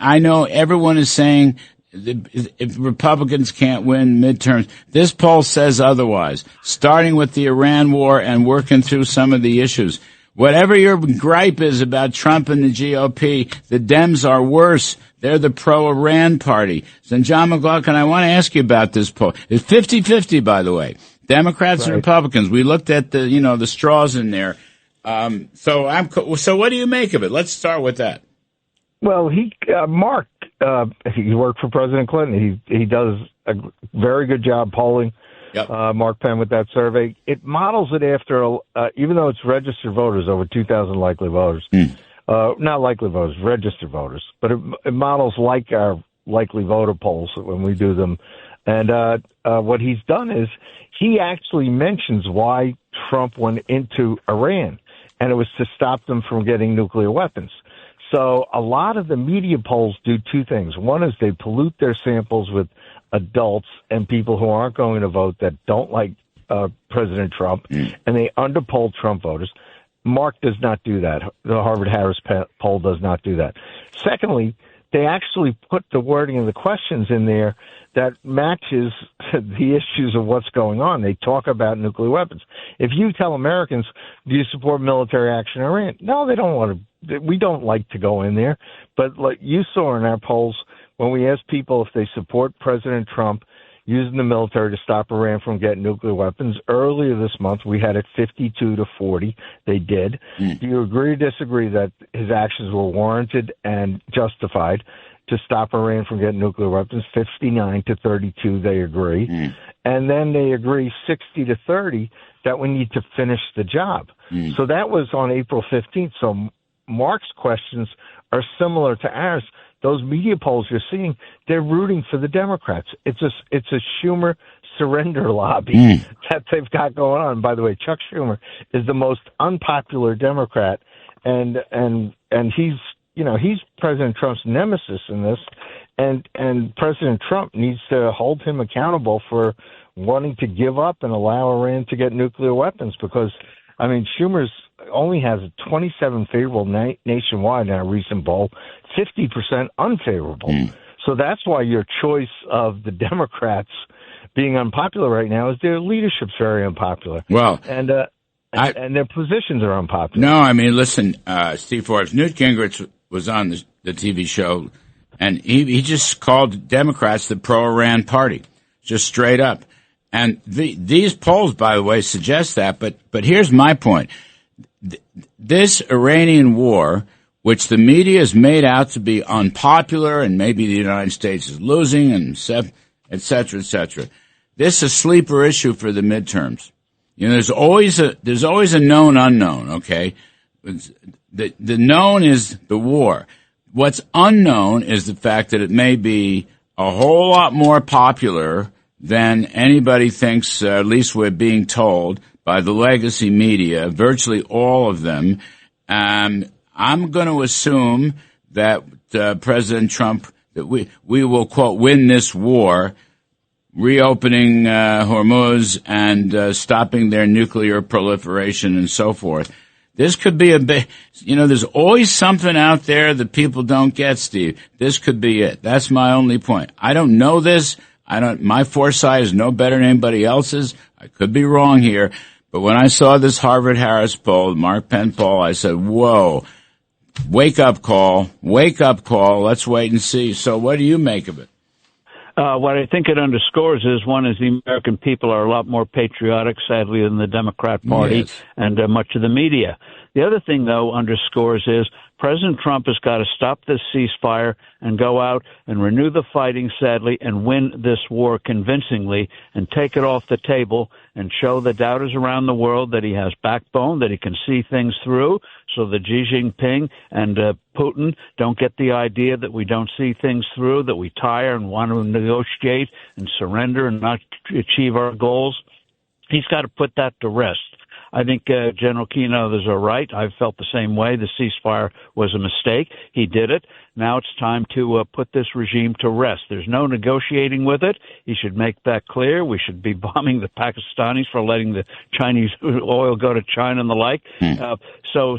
I know everyone is saying if Republicans can't win midterms. This poll says otherwise, starting with the Iran war and working through some of the issues. Whatever your gripe is about Trump and the GOP, the Dems are worse. They're the pro-Iran party. So, John McLaughlin, I want to ask you about this poll. It's 50-50, by the way. Democrats and Republicans. We looked at the straws in there. So what do you make of it? Let's start with that. Well, Marc, he worked for President Clinton. He does a very good job polling. Yep. Marc Penn with that survey. It models it after, even though it's registered voters, over 2,000 likely voters. Not likely voters, registered voters. But it models like our likely voter polls when we do them. And what he's done is he actually mentions why Trump went into Iran, and it was to stop them from getting nuclear weapons. So a lot of the media polls do two things. One is they pollute their samples with adults and people who aren't going to vote that don't like President Trump, and they underpoll Trump voters. Marc does not do that. The Harvard-Harris poll does not do that. Secondly, they actually put the wording of the questions in there that matches the issues of what's going on. They talk about nuclear weapons. If you tell Americans, do you support military action in Iran? No, they don't want to. We don't like to go in there. But like you saw in our polls, when we asked people if they support President Trump using the military to stop Iran from getting nuclear weapons, earlier this month we had it 52-40. They did. Do you agree or disagree that his actions were warranted and justified to stop Iran from getting nuclear weapons? 59-32, they agree. And then they agree 60-30 that we need to finish the job. So that was on April 15th. So Marc's questions are similar to ours. Those media polls you're seeing, they're rooting for the Democrats. It's a Schumer surrender lobby that they've got going on. By the way, Chuck Schumer is the most unpopular Democrat, and he's President Trump's nemesis in this, and President Trump needs to hold him accountable for wanting to give up and allow Iran to get nuclear weapons, because I mean Schumer's only has a 27 favorable nationwide in a recent poll, 50% unfavorable. So that's why your choice of the Democrats being unpopular right now is their leadership's very unpopular. Well, and their positions are unpopular. No, I mean, listen, Steve Forbes, Newt Gingrich was on the TV show, and he just called Democrats the pro-Iran party, just straight up. And these polls, by the way, suggest that. But here's my point. This Iranian war, which the media has made out to be unpopular and maybe the United States is losing, and et cetera, et cetera. This is a sleeper issue for the midterms. You know, there's always a known unknown, okay? The known is the war. What's unknown is the fact that it may be a whole lot more popular than anybody thinks, at least we're being told, by the legacy media, virtually all of them. I'm going to assume that President Trump, that we will, quote, win this war, reopening Hormuz and stopping their nuclear proliferation and so forth. This could be a big, there's always something out there that people don't get, Steve. This could be it. That's my only point. I don't know this. My foresight is no better than anybody else's. I could be wrong here. But when I saw this Harvard-Harris poll, Marc Penn poll, I said, whoa, wake up call, let's wait and see. So what do you make of it? What I think it underscores is, one is the American people are a lot more patriotic, sadly, than the Democrat Party and much of the media. The other thing, though, underscores is President Trump has got to stop this ceasefire and go out and renew the fighting, sadly, and win this war convincingly and take it off the table and show the doubters around the world that he has backbone, that he can see things through, so that Xi Jinping and Putin don't get the idea that we don't see things through, that we tire and want to negotiate and surrender and not achieve our goals. He's got to put that to rest. I think General Keane and others are right. I've felt the same way. The ceasefire was a mistake. He did it. Now it's time to put this regime to rest. There's no negotiating with it. He should make that clear. We should be bombing the Pakistanis for letting the Chinese oil go to China and the like. So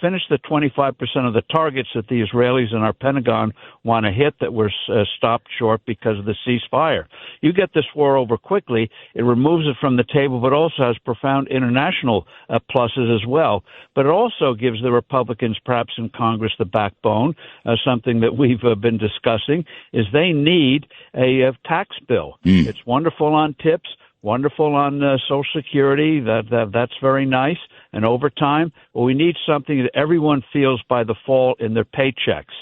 finish the 25% of the targets that the Israelis and our Pentagon want to hit that were stopped short because of the ceasefire. You get this war over quickly, it removes it from the table, but also has profound international pluses as well. But it also gives the Republicans, perhaps in Congress, the backbone. Something that we've been discussing is they need a tax bill. It's wonderful on tips, Wonderful on Social Security. That's very nice. And overtime. Well, we need something that everyone feels by the fall in their paychecks.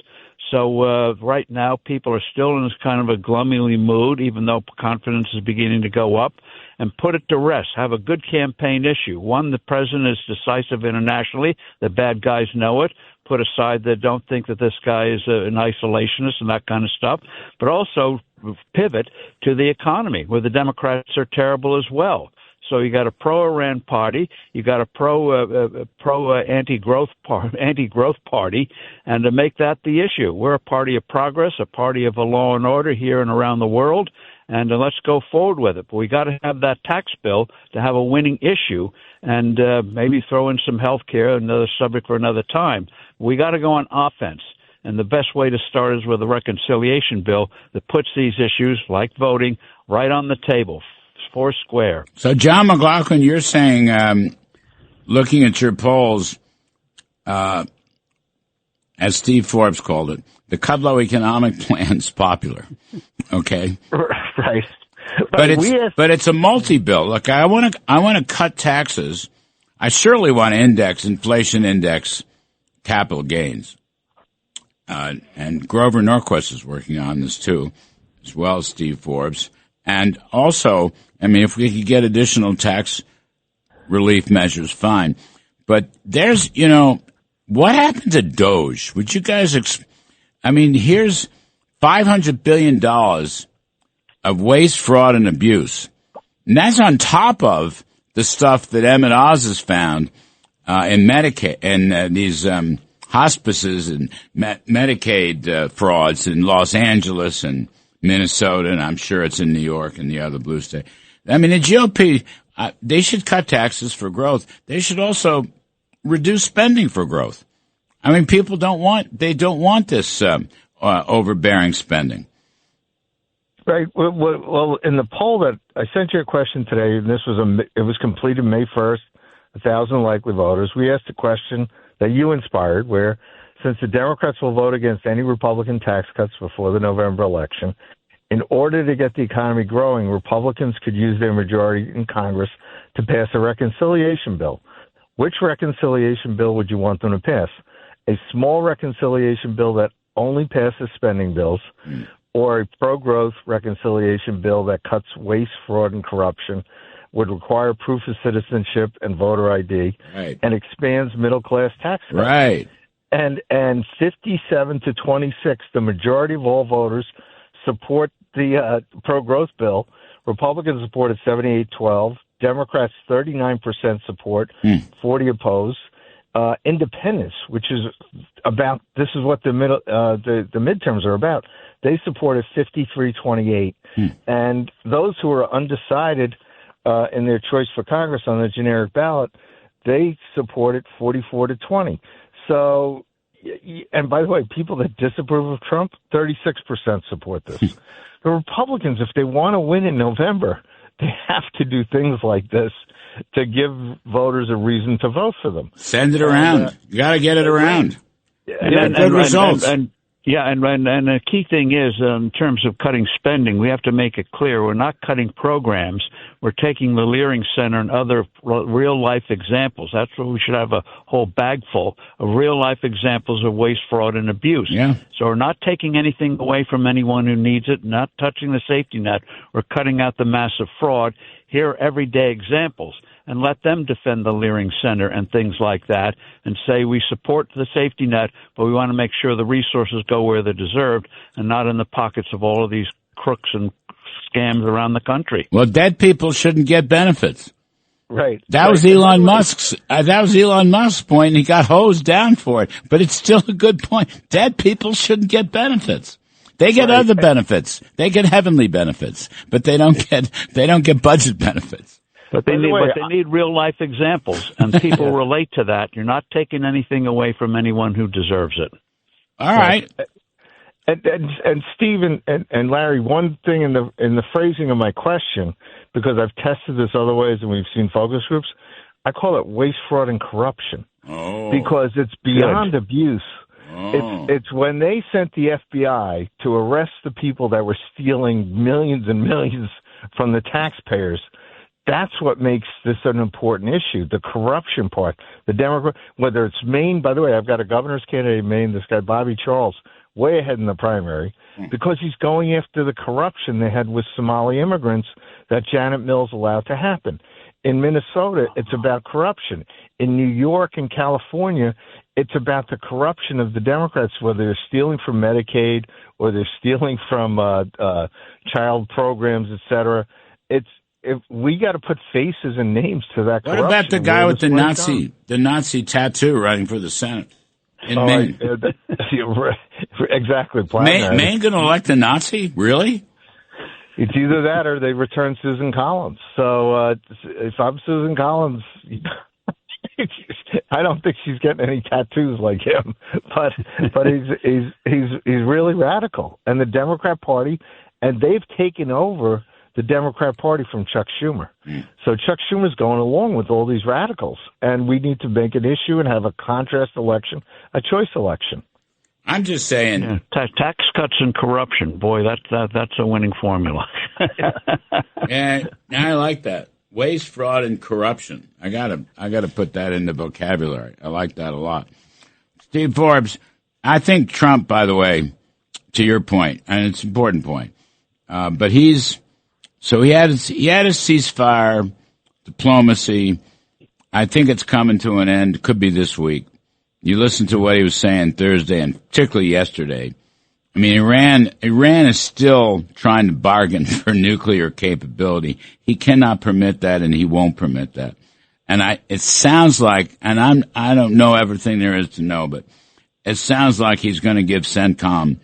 So right now, people are still in this kind of a gloomy mood, even though confidence is beginning to go up. And put it to rest. Have a good campaign issue. One, the president is decisive internationally. The bad guys know it. Put aside that don't think that this guy is an isolationist and that kind of stuff. But also pivot to the economy, where the Democrats are terrible as well. So you got a pro-Iran party, you got a anti-growth party, and to make that the issue. We're a party of progress, a party of a law and order here and around the world, and let's go forward with it. But we got to have that tax bill to have a winning issue, and maybe throw in some health care, another subject for another time. We got to go on offense. And the best way to start is with a reconciliation bill that puts these issues, like voting, right on the table. Four square. So, John McLaughlin, you're saying, looking at your polls, as Steve Forbes called it, the Kudlow economic plan's popular. Okay, right. But it's a multi-bill. Look, I want to cut taxes. I surely want to inflation index capital gains. And Grover Norquist is working on this too, as well as Steve Forbes. And also, I mean, if we could get additional tax relief measures, fine. But there's, what happened to Doge? Would you guys, here's $500 billion of waste, fraud, and abuse. And that's on top of the stuff that Emmett Oz has found in Medicaid and these hospices and Medicaid frauds in Los Angeles and Minnesota, and I'm sure it's in New York and the other blue state. I mean, the GOP, they should cut taxes for growth. They should also reduce spending for growth. I mean, people don't want this overbearing spending. Right. Well, in the poll that I sent you a question today, and it was completed May 1st, 1,000 likely voters. We asked a question that you inspired, where since the Democrats will vote against any Republican tax cuts before the November election, in order to get the economy growing, Republicans could use their majority in Congress to pass a reconciliation bill. Which reconciliation bill would you want them to pass? A small reconciliation bill that only passes spending bills, or a pro-growth reconciliation bill that cuts waste, fraud, and corruption, would require proof of citizenship and voter ID, right, and expands middle-class tax cuts. Right. And 57 to 26, the majority of all voters support the pro-growth bill. Republicans support it 78-12. Democrats 39% support, 40 oppose. Independents, which is about, this is what the midterms are about. They support it 53-28. And those who are undecided in their choice for Congress on the generic ballot, they support it 44-20. So, and by the way, people that disapprove of Trump, 36% support this. The Republicans, if they want to win in November, they have to do things like this to give voters a reason to vote for them. Send it around. You got to get it around. And good results. And the key thing is, in terms of cutting spending, we have to make it clear we're not cutting programs. We're taking the Leering Center and other real-life examples. That's what we should have, a whole bag full of real-life examples of waste, fraud, and abuse. Yeah. So we're not taking anything away from anyone who needs it, not touching the safety net. We're cutting out the massive fraud. Here are everyday examples, and let them defend the Leering Center and things like that, and say we support the safety net, but we want to make sure the resources go where they're deserved and not in the pockets of all of these crooks and scams around the country. Well, dead people shouldn't get benefits. Right. That was Elon Musk's. That was Elon Musk's point, and he got hosed down for it. But it's still a good point. Dead people shouldn't get benefits. They get other benefits. They get heavenly benefits, but they don't get budget benefits. But they need real life examples, and people relate to that. You're not taking anything away from anyone who deserves it. All right. And Steve and Larry, one thing in the phrasing of my question, because I've tested this other ways and we've seen focus groups, I call it waste, fraud, and corruption. Oh. Because it's beyond abuse. Oh. It's when they sent the FBI to arrest the people that were stealing millions and millions from the taxpayers. that's what makes this an important issue, the corruption part. The Democrat, whether it's Maine, by the way, I've got a governor's candidate in Maine, this guy Bobby Charles, way ahead in the primary, because he's going after the corruption they had with Somali immigrants that Janet Mills allowed to happen. In Minnesota, it's about corruption. In New York and California, it's about the corruption of the Democrats, whether they're stealing from Medicaid or they're stealing from child programs, et cetera. If we got to put faces and names to that corruption. What about the guy with the Nazi tattoo running for the Senate in Maine? Exactly. Maine going to elect a Nazi? Really? It's either that or they return Susan Collins. So if I'm Susan Collins, I don't think she's getting any tattoos like him. But he's really radical, and the Democrat Party, and they've taken over the Democrat Party from Chuck Schumer. So Chuck Schumer's going along with all these radicals, and we need to make an issue and have a contrast election, a choice election. I'm just saying, tax cuts and corruption. Boy, that's a winning formula. And I like that. Waste, fraud, and corruption. I gotta put that in the vocabulary. I like that a lot. Steve Forbes, I think Trump, by the way, to your point, and it's an important point, but he had his ceasefire diplomacy. I think it's coming to an end. Could be this week. You listen to what he was saying Thursday and particularly yesterday. I mean, Iran is still trying to bargain for nuclear capability. He cannot permit that, and he won't permit that. And it sounds like, and I don't know everything there is to know, but it sounds like he's going to give CENTCOM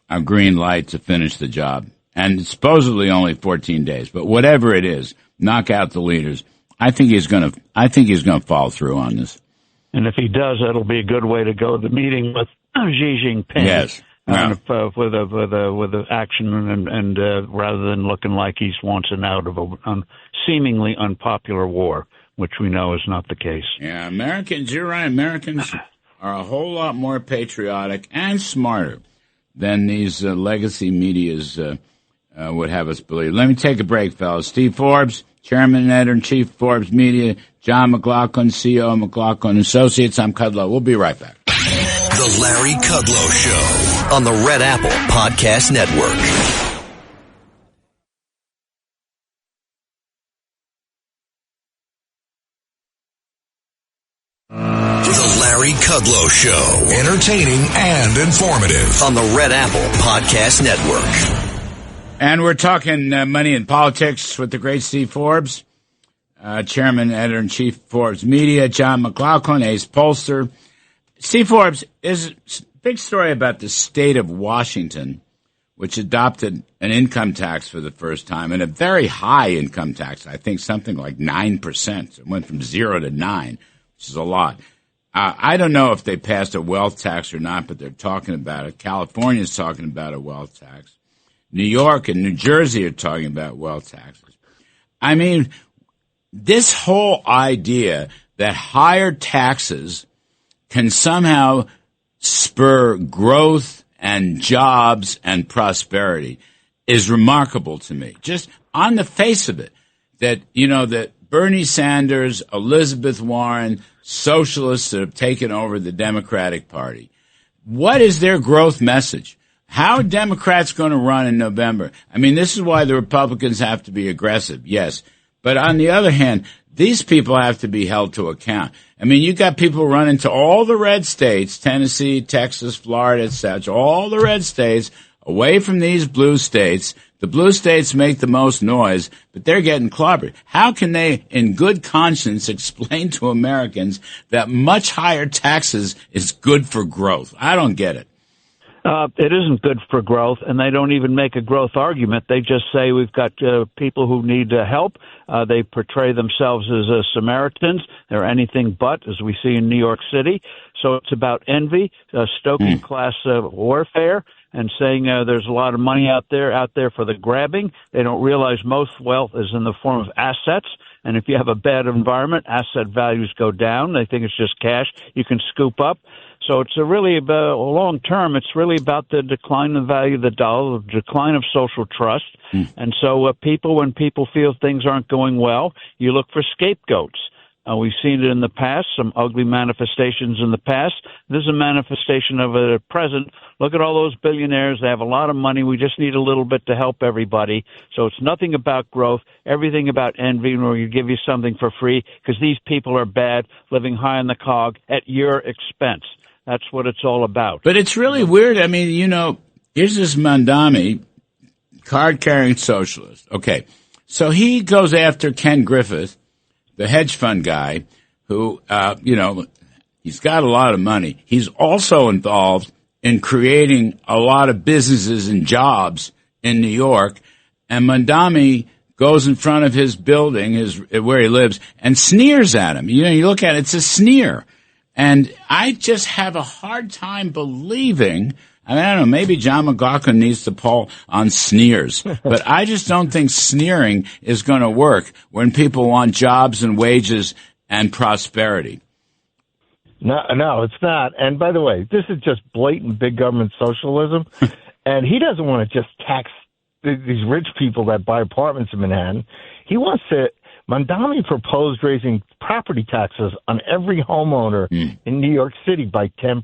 a green light to finish the job. And it's supposedly only 14 days, but whatever it is, knock out the leaders. I think he's going to follow through on this. And if he does, that'll be a good way to go to the meeting with Xi Jinping. Yes. With the action and rather than looking like he wants an out of a seemingly unpopular war, which we know is not the case. Yeah, Americans, you're right. Americans are a whole lot more patriotic and smarter than these legacy medias would have us believe. Let me take a break, fellas. Steve Forbes, Chairman and Editor-in-Chief, Forbes Media. John McLaughlin, CEO of McLaughlin Associates. I'm Kudlow. We'll be right back. The Larry Kudlow Show on the Red Apple Podcast Network. The Larry Kudlow Show. Entertaining and informative. On the Red Apple Podcast Network. And we're talking money and politics with the great Steve Forbes, Chairman, Editor-in-Chief, Forbes Media, John McLaughlin, ace pollster. Steve Forbes, is a big story about the state of Washington, which adopted an income tax for the first time, and a very high income tax, I think something like 9%. It went from 0 to 9, which is a lot. I don't know if they passed a wealth tax or not, but they're talking about it. California's talking about a wealth tax. New York and New Jersey are talking about wealth taxes. I mean, this whole idea that higher taxes can somehow spur growth and jobs and prosperity is remarkable to me. Just on the face of it, that Bernie Sanders, Elizabeth Warren, socialists that have taken over the Democratic Party, what is their growth message? How are Democrats going to run in November? I mean, this is why the Republicans have to be aggressive, yes. But on the other hand, these people have to be held to account. I mean, you got people running to all the red states, Tennessee, Texas, Florida, etc., all the red states, away from these blue states. The blue states make the most noise, but they're getting clobbered. How can they, in good conscience, explain to Americans that much higher taxes is good for growth? I don't get it. It isn't good for growth, and they don't even make a growth argument. They just say we've got people who need help. They portray themselves as Samaritans. They're anything but, as we see in New York City. So it's about envy, stoking class warfare, and saying there's a lot of money out there for the grabbing. They don't realize most wealth is in the form of assets. And if you have a bad environment, asset values go down. They think it's just cash you can scoop up. So it's really about long term. It's really about the decline in the value of the dollar, the decline of social trust. And so when people feel things aren't going well, you look for scapegoats. We've seen it in the past, some ugly manifestations in the past. This is a manifestation of it at present. Look at all those billionaires. They have a lot of money. We just need a little bit to help everybody. So it's nothing about growth, everything about envy, where you give you something for free because these people are bad, living high on the cog at your expense. That's what it's all about. But it's really weird. I mean, here's this Mandami, card-carrying socialist. Okay, so he goes after Ken Griffith, the hedge fund guy, who, he's got a lot of money. He's also involved in creating a lot of businesses and jobs in New York. And Mandami goes in front of his building, where he lives, and sneers at him. You look at it, it's a sneer. And I just have a hard time believing, I don't know, maybe John McLaughlin needs to poll on sneers, but I just don't think sneering is going to work when people want jobs and wages and prosperity. No, it's not. And by the way, this is just blatant big government socialism. And he doesn't want to just tax these rich people that buy apartments in Manhattan. He wants to. Mandami proposed raising property taxes on every homeowner in New York City by 10%.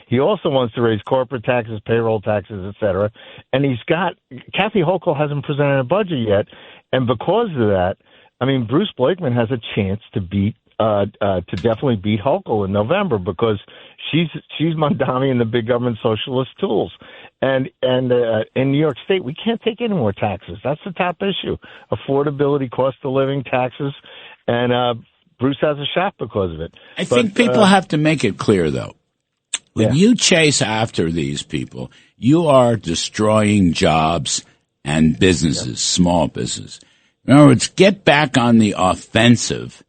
He also wants to raise corporate taxes, payroll taxes, et cetera. And Kathy Hochul hasn't presented a budget yet. And because of that, Bruce Blakeman has a chance to definitely beat Hochul in November because she's Mandami and the big government socialist tools. And in New York State, we can't take any more taxes. That's the top issue. Affordability, cost of living, taxes. And Bruce has a shot because of it. I think people have to make it clear, though. When you chase after these people, you are destroying jobs and businesses, small business. In other words, get back on the offensive.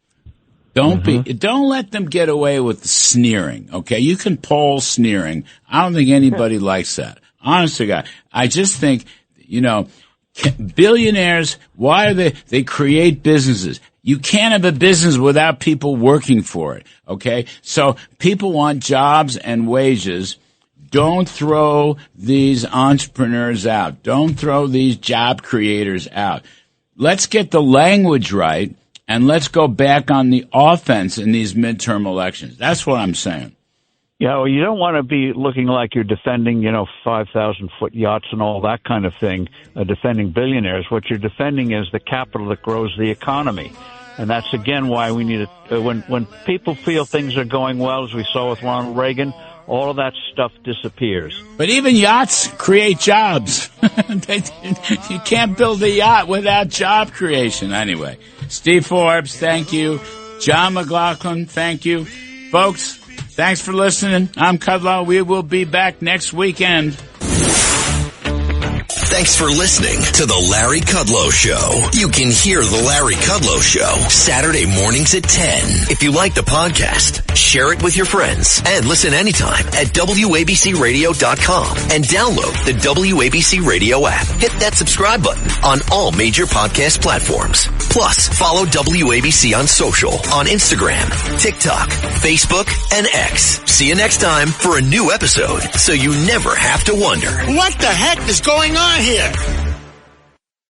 Don't let them get away with sneering, okay? You can poll sneering. I don't think anybody likes that. Honest to God. I just think, billionaires, why are they create businesses. You can't have a business without people working for it, okay? So people want jobs and wages. Don't throw these entrepreneurs out. Don't throw these job creators out. Let's get the language right, and let's go back on the offense in these midterm elections. That's what I'm saying. Yeah, well, you don't want to be looking like you're defending, 5,000-foot yachts and all that kind of thing, defending billionaires. What you're defending is the capital that grows the economy. And that's, again, why we need to, when people feel things are going well, as we saw with Ronald Reagan, all of that stuff disappears. But even yachts create jobs. You can't build a yacht without job creation. Anyway, Steve Forbes, thank you. John McLaughlin, thank you. Folks, thanks for listening. I'm Kudlow. We will be back next weekend. Thanks for listening to The Larry Kudlow Show. You can hear The Larry Kudlow Show Saturday mornings at 10. If you like the podcast, share it with your friends and listen anytime at WABCRadio.com and download the WABC Radio app. Hit that subscribe button on all major podcast platforms. Plus, follow WABC on social on Instagram, TikTok, Facebook, and X. See you next time for a new episode so you never have to wonder, what the heck is going on here?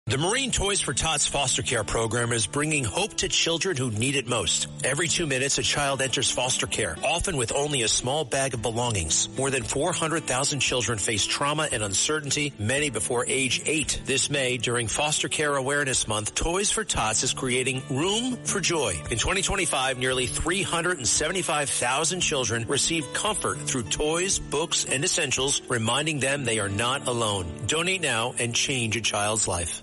The Marine Toys for Tots foster care program is bringing hope to children who need it most. Every 2 minutes, a child enters foster care, often with only a small bag of belongings. More than 400,000 children face trauma and uncertainty, many before age 8. This May, during Foster Care Awareness Month, Toys for Tots is creating Room for Joy. In 2025, nearly 375,000 children received comfort through toys, books, and essentials, reminding them they are not alone. Donate now and change a child's life.